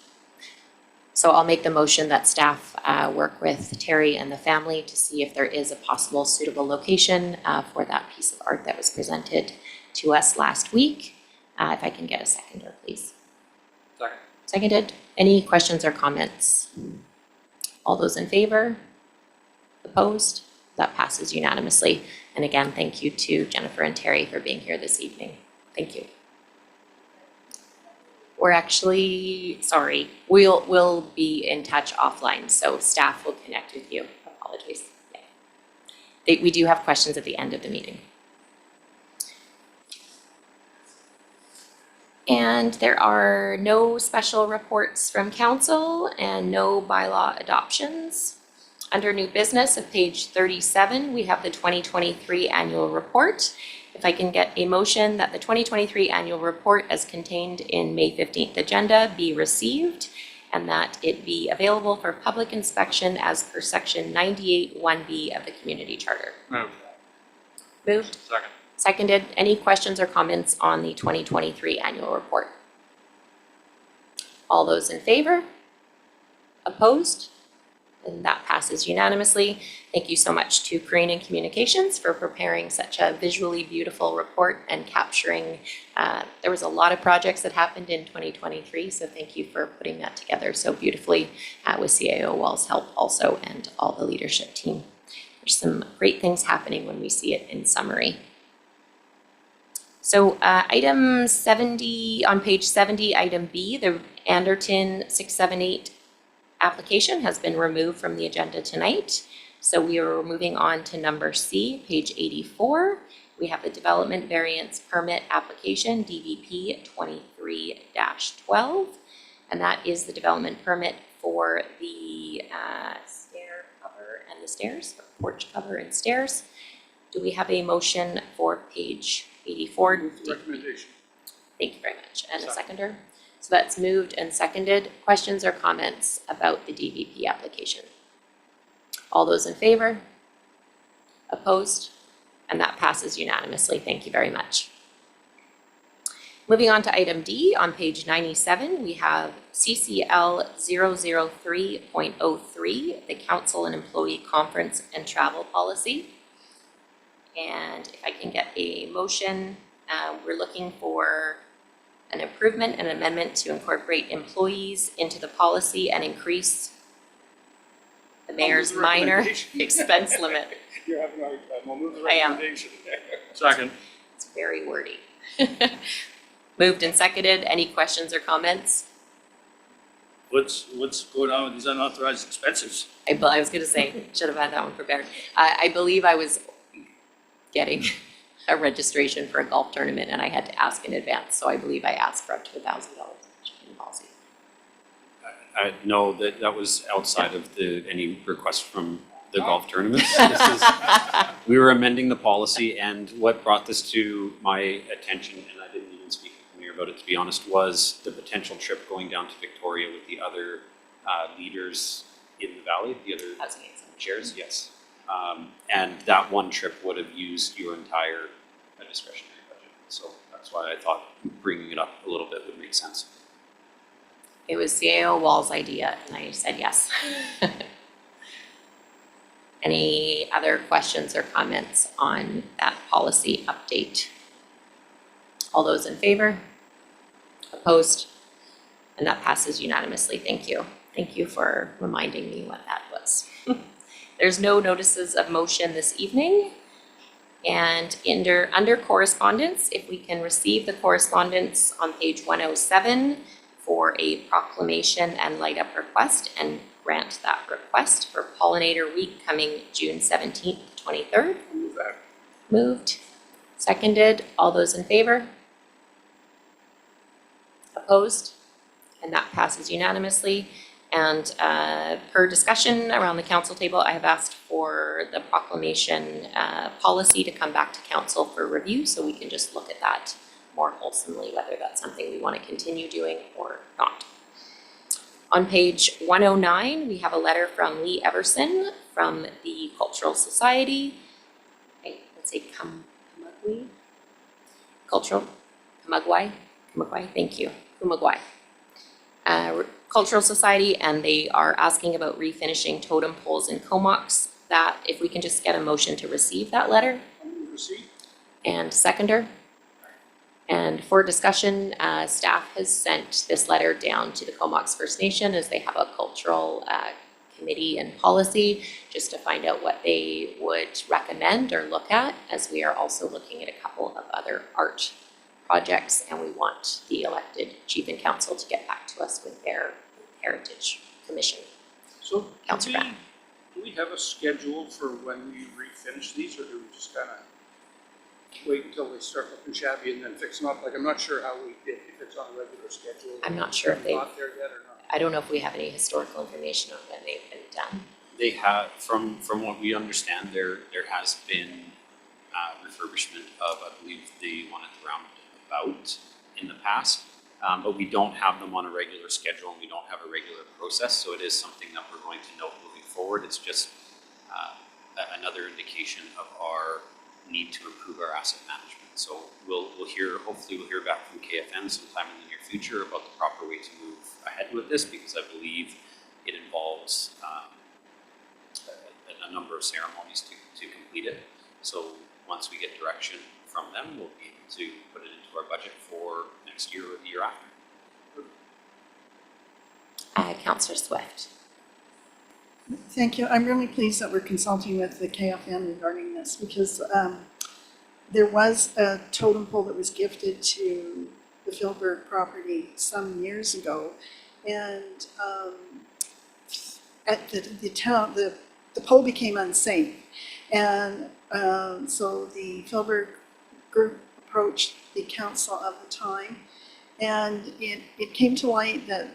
[SPEAKER 1] So I'll make the motion that staff work with Terry and the family to see if there is a possible suitable location for that piece of art that was presented to us last week. If I can get a seconder, please.
[SPEAKER 5] Second.
[SPEAKER 1] Seconded. Any questions or comments? All those in favor? Opposed? That passes unanimously. And again, thank you to Jennifer and Terry for being here this evening. Thank you. We're actually, sorry, we'll be in touch offline, so staff will connect with you. Apologies. Yeah. We do have questions at the end of the meeting. And there are no special reports from council and no bylaw adoptions. Under new business of page 37, we have the 2023 annual report. If I can get a motion that the 2023 annual report as contained in May 15th agenda be received and that it be available for public inspection as per section 98 1B of the community charter.
[SPEAKER 5] Moved.
[SPEAKER 1] Moved.
[SPEAKER 5] Second.
[SPEAKER 1] Seconded. Any questions or comments on the 2023 annual report? All those in favor? Opposed? And that passes unanimously. Thank you so much to Crane Communications for preparing such a visually beautiful report and capturing, there was a lot of projects that happened in 2023, so thank you for putting that together so beautifully with CAO Wall's help also and all the leadership team. There's some great things happening when we see it in summary. So item 70, on page 70, item B, the Anderton 678 application has been removed from the agenda tonight. So we are moving on to number C, page 84. We have the Development Variance Permit Application, DVP 23-12. And that is the development permit for the stair cover and the stairs, or porch cover and stairs. Do we have a motion for page 84?
[SPEAKER 3] Recommendation.
[SPEAKER 1] Thank you very much. And a seconder? So that's moved and seconded. Questions or comments about the DVP application? All those in favor? Opposed? And that passes unanimously. Thank you very much. Moving on to item D, on page 97, we have CCL 003.03, the Council and Employee Conference and Travel Policy. And if I can get a motion, we're looking for an improvement and amendment to incorporate employees into the policy and increase the mayor's minor expense limit.
[SPEAKER 3] You're having a hard time. We'll move the
[SPEAKER 1] I am.
[SPEAKER 3] recommendation.
[SPEAKER 5] Second.
[SPEAKER 1] It's very wordy. Moved and seconded. Any questions or comments?
[SPEAKER 4] What's going on with these unauthorized expenses?
[SPEAKER 1] I was gonna say, should have had that one prepared. I believe I was getting a registration for a golf tournament and I had to ask in advance, so I believe I asked for up to $1,000 in policy.
[SPEAKER 9] No, that was outside of any request from the golf tournaments. This is, we were amending the policy, and what brought this to my attention, and I didn't even speak to the mayor about it, to be honest, was the potential trip going down to Victoria with the other leaders in the valley, the other
[SPEAKER 1] Housing Aids.
[SPEAKER 9] chairs, yes. And that one trip would have used your entire discretionary budget. So that's why I thought bringing it up a little bit would make sense.
[SPEAKER 1] It was CAO Wall's idea and I said yes. Any other questions or comments on that policy update? All those in favor? Opposed? And that passes unanimously. Thank you. Thank you for reminding me what that was. There's no notices of motion this evening. And under correspondence, if we can receive the correspondence on page 107 for a proclamation and light up request and grant that request for Pollinator Week coming June 17th, 23rd.
[SPEAKER 3] Move that.
[SPEAKER 1] Moved, seconded. All those in favor? Opposed? And that passes unanimously. And per discussion around the council table, I have asked for the proclamation policy to come back to council for review, so we can just look at that more wholesomely, whether that's something we want to continue doing or not. On page 109, we have a letter from Lee Everson from the Cultural Society. Let's say Kumagwai? Kumagwai, thank you, Kumagwai. Cultural Society, and they are asking about refinishing totem poles in Comox. That if we can just get a motion to receive that letter
[SPEAKER 3] Move receipt.
[SPEAKER 1] and seconder. And for discussion, staff has sent this letter down to the Comox First Nation as they have a cultural committee and policy, just to find out what they would recommend or look at, as we are also looking at a couple of other art projects, and we want the elected chief and council to get back to us with their heritage commission.
[SPEAKER 3] So
[SPEAKER 1] Councillor Grant.
[SPEAKER 3] do we have a schedule for when we refinish these, or do we just kind of wait until they start looking shabby and then fix them up? Like, I'm not sure how we did, if it's on a regular schedule.
[SPEAKER 1] I'm not sure if
[SPEAKER 3] Have we
[SPEAKER 1] they've-
[SPEAKER 3] got there yet or not?
[SPEAKER 1] I don't know if we have any historical information on when they've been done.
[SPEAKER 9] They have, from what we understand, there has been refurbishment of, I believe, the one at the roundabout in the past. But we don't have them on a regular schedule, and we don't have a regular process, so it is something that we're going to note moving forward. It's just another indication of our need to improve our asset management. So hopefully we'll hear back from KFN sometime in the near future about the proper way to move ahead with this, because I believe it involves a number of ceremonies to complete it. So once we get direction from them, we'll be able to put it into our budget for next year or the year after.
[SPEAKER 1] Councillor Swift.
[SPEAKER 7] Thank you. I'm really pleased that we're consulting with the KFN regarding this, because there was a totem pole that was gifted to the Philburg property some years ago. And at the town, the pole became unsafe. And so the Philburg group approached the council of the time, and it came to light that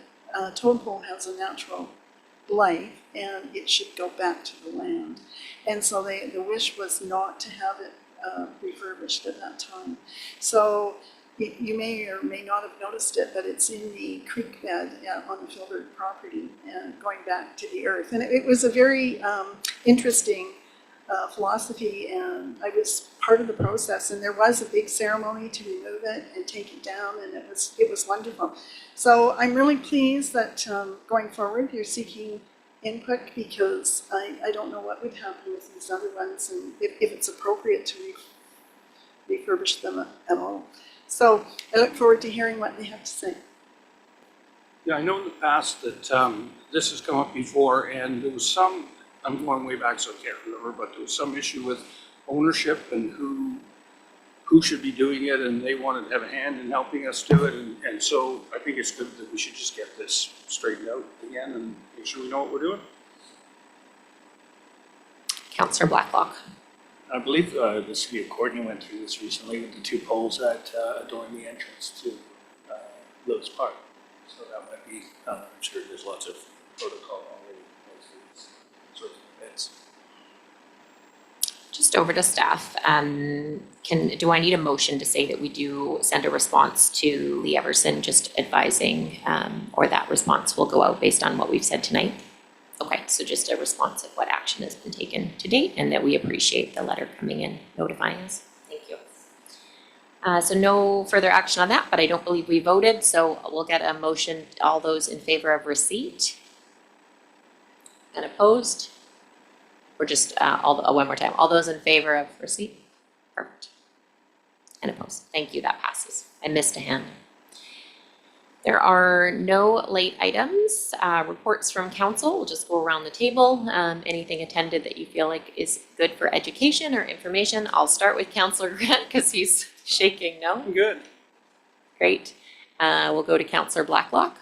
[SPEAKER 7] totem pole has a natural life and it should go back to the land. And so the wish was not to have it refurbished at that time. So you may or may not have noticed it, but it's in the creek bed on the Philburg property and going back to the earth. And it was a very interesting philosophy, and I was part of the process, and there was a big ceremony to remove it and take it down, and it was wonderful. So I'm really pleased that going forward you're seeking input, because I don't know what would happen with these other ones, and if it's appropriate to refurbish them at all. So I look forward to hearing what they have to say.
[SPEAKER 3] Yeah, I know in the past that this has come up before, and there was some, I'm going way back so I can't remember, but there was some issue with ownership and who should be doing it, and they wanted to have a hand in helping us do it, and so I think it's good that we should just get this straightened out again and make sure we know what we're doing.
[SPEAKER 1] Councillor Blacklock.
[SPEAKER 4] I believe the city of Courtney went through this recently with the two poles that adorn the entrance to Lewis Park. So that might be, I'm sure there's lots of protocol already as these sorts of events.
[SPEAKER 1] Just over to staff. Do I need a motion to say that we do send a response to Lee Everson, just advising, or that response will go out based on what we've said tonight? Okay, so just a response of what action has been taken to date, and that we appreciate the letter coming in notifying us. Thank you. So no further action on that, but I don't believe we voted, so we'll get a motion. All those in favor of receipt? And opposed? Or just one more time, all those in favor of receipt? Perfect. And opposed. Thank you, that passes. I missed a hand. There are no late items. Reports from council, we'll just go around the table. Anything attended that you feel like is good for education or information? I'll start with Councillor Grant because he's shaking no.
[SPEAKER 3] Good.
[SPEAKER 1] Great. We'll go to Councillor Blacklock.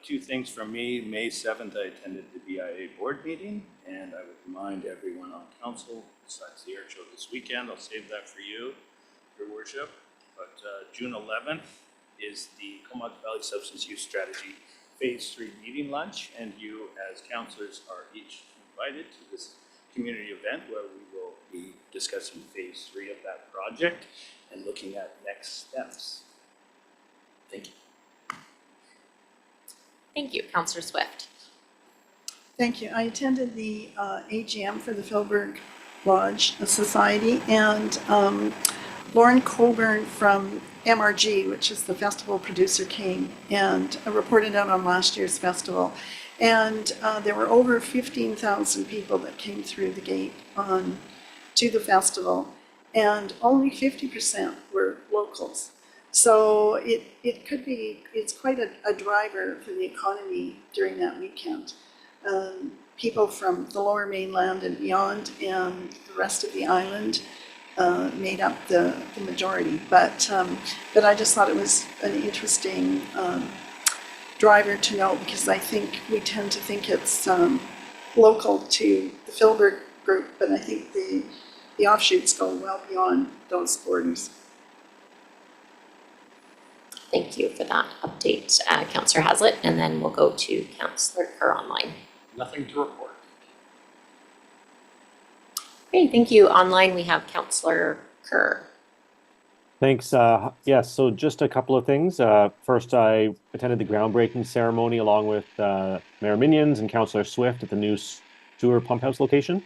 [SPEAKER 4] Two things from me. May 7th, I attended the BIA board meeting, and I would remind everyone on council, besides the air show this weekend, I'll save that for you, your worship. But June 11th is the Comox Valley Substance Use Strategy Phase 3 meeting lunch, and you as councillors are each invited to this community event where we will be discussing Phase 3 of that project and looking at next steps. Thank you.
[SPEAKER 1] Thank you, Councillor Swift.
[SPEAKER 7] Thank you. I attended the AGM for the Philburg Lodge Society, and Lauren Colburn from MRG, which is the festival producer, came and reported out on last year's festival. And there were over 15,000 people that came through the gate to the festival. and only 50% were locals. So it could be, it's quite a driver for the economy during that weekend. People from the Lower Mainland and beyond and the rest of the island made up the majority. But I just thought it was an interesting driver to note, because I think we tend to think it's local to the Philbert group, but I think the offshoots go well beyond those borders.
[SPEAKER 1] Thank you for that update, Councillor Haslett, and then we'll go to Councillor Kerr online.
[SPEAKER 5] Nothing to report.
[SPEAKER 1] Okay, thank you. Online, we have Councillor Kerr.
[SPEAKER 10] Thanks. Yes, so just a couple of things. First, I attended the groundbreaking ceremony along with Mayor Minions and Councillor Swift at the new sewer pump house location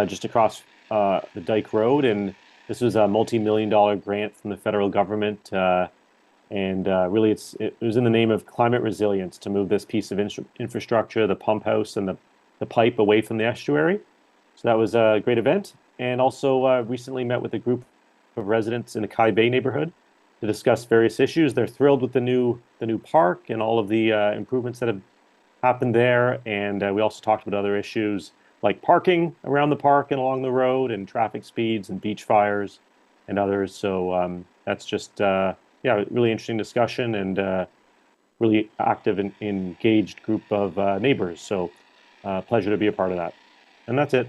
[SPEAKER 10] just across the Dyke Road. And this was a multi-million-dollar grant from the federal government. And really, it was in the name of climate resilience to move this piece of infrastructure, the pump house and the pipe away from the estuary. So that was a great event. And also recently met with a group of residents in the Kai Bay neighborhood to discuss various issues. They're thrilled with the new park and all of the improvements that have happened there. And we also talked about other issues like parking around the park and along the road, and traffic speeds and beach fires and others. So that's just really interesting discussion, and really active and engaged group of neighbors. So pleasure to be a part of that. And that's it.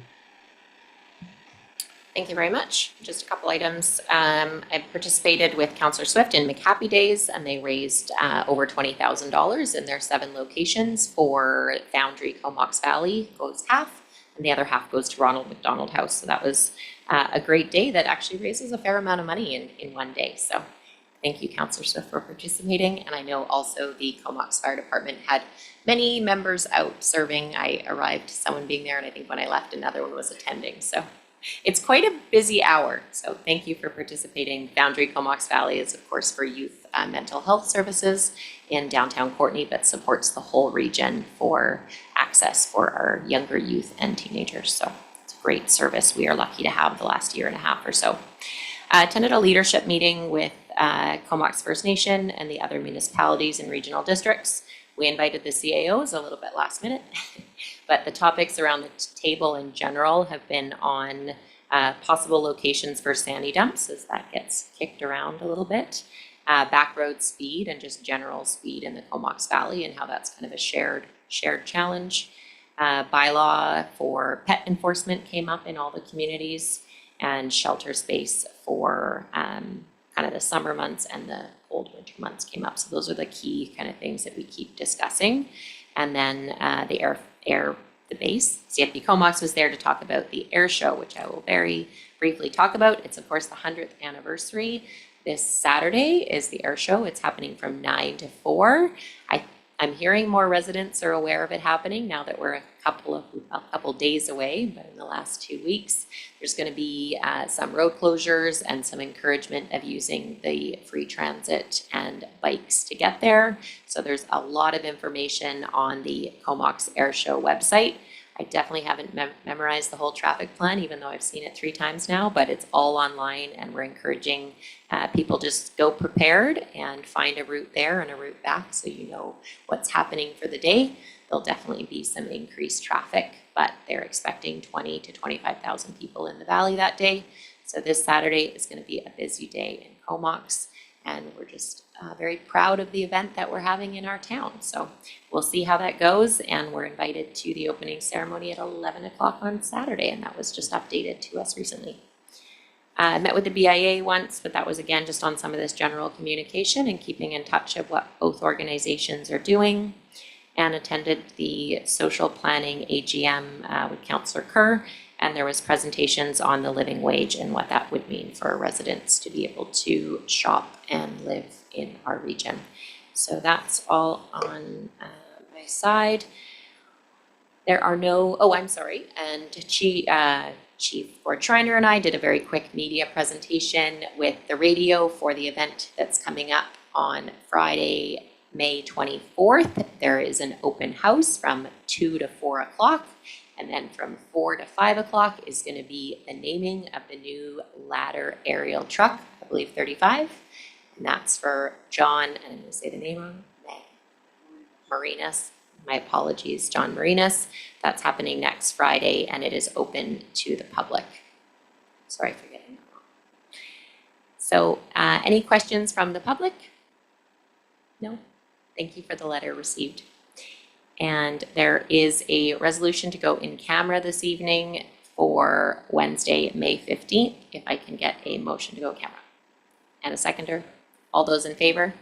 [SPEAKER 1] Thank you very much. Just a couple items. I participated with Councillor Swift in McHappy Days, and they raised over $20,000 in their 7 locations for Foundry Comox Valley. Goes half, and the other half goes to Ronald McDonald House. So that was a great day that actually raises a fair amount of money in one day. So thank you, Councillor Swift, for participating. And I know also the Comox Fire Department had many members out serving. I arrived, someone being there, and I think when I left, another one was attending. So it's quite a busy hour. So thank you for participating. Foundry Comox Valley is, of course, for youth mental health services in downtown Courtenay, but supports the whole region for access for our younger youth and teenagers. So it's a great service we are lucky to have the last year and a half or so. I attended a leadership meeting with Comox First Nation and the other municipalities and regional districts. We invited the CAOs a little bit last minute, but the topics around the table in general have been on possible locations for sandy dumps, as that gets kicked around a little bit, back road speed and just general speed in the Comox Valley, and how that's kind of a shared challenge. Bylaw for pet enforcement came up in all the communities, and shelter space for kind of the summer months and the cold winter months came up. So those are the key kind of things that we keep discussing. And then the base, CFB Comox was there to talk about the air show, which I will very briefly talk about. It's of course the 100th anniversary. This Saturday is the air show. It's happening from 9 to 4. I'm hearing more residents are aware of it happening now that we're a couple days away, but in the last 2 weeks, there's going to be some road closures and some encouragement of using the free transit and bikes to get there. So there's a lot of information on the Comox Air Show website. I definitely haven't memorized the whole traffic plan, even though I've seen it 3 times now, but it's all online, and we're encouraging people just go prepared and find a route there and a route back so you know what's happening for the day. There'll definitely be some increased traffic, but they're expecting 20 to 25,000 people in the valley that day. So this Saturday is going to be a busy day in Comox, and we're just very proud of the event that we're having in our town. So we'll see how that goes, and we're invited to the opening ceremony at 11 o'clock on Saturday, and that was just updated to us recently. I met with the BIA once, but that was again just on some of this general communication and keeping in touch of what both organizations are doing, and attended the social planning AGM with Councillor Kerr, and there was presentations on the living wage and what that would mean for residents to be able to shop and live in our region. So that's all on my side. There are no, and Chief Gord Schreiner and I did a very quick media presentation with the radio for the event that's coming up on Friday, May 24th. There is an open house from 2 to 4 o'clock, And then from 4 to 5 o'clock is going to be the naming of the new ladder aerial truck, I believe 35. And that's for John, and I'm going to say the name wrong, Marinas. My apologies, John Marinas. That's happening next Friday, and it is open to the public. Sorry for getting that wrong. So any questions from the public? No? Thank you for the letter received. And there is a resolution to go in camera this evening for Wednesday, May 15th, if I can get a motion to go camera. And a seconder. All those in favor?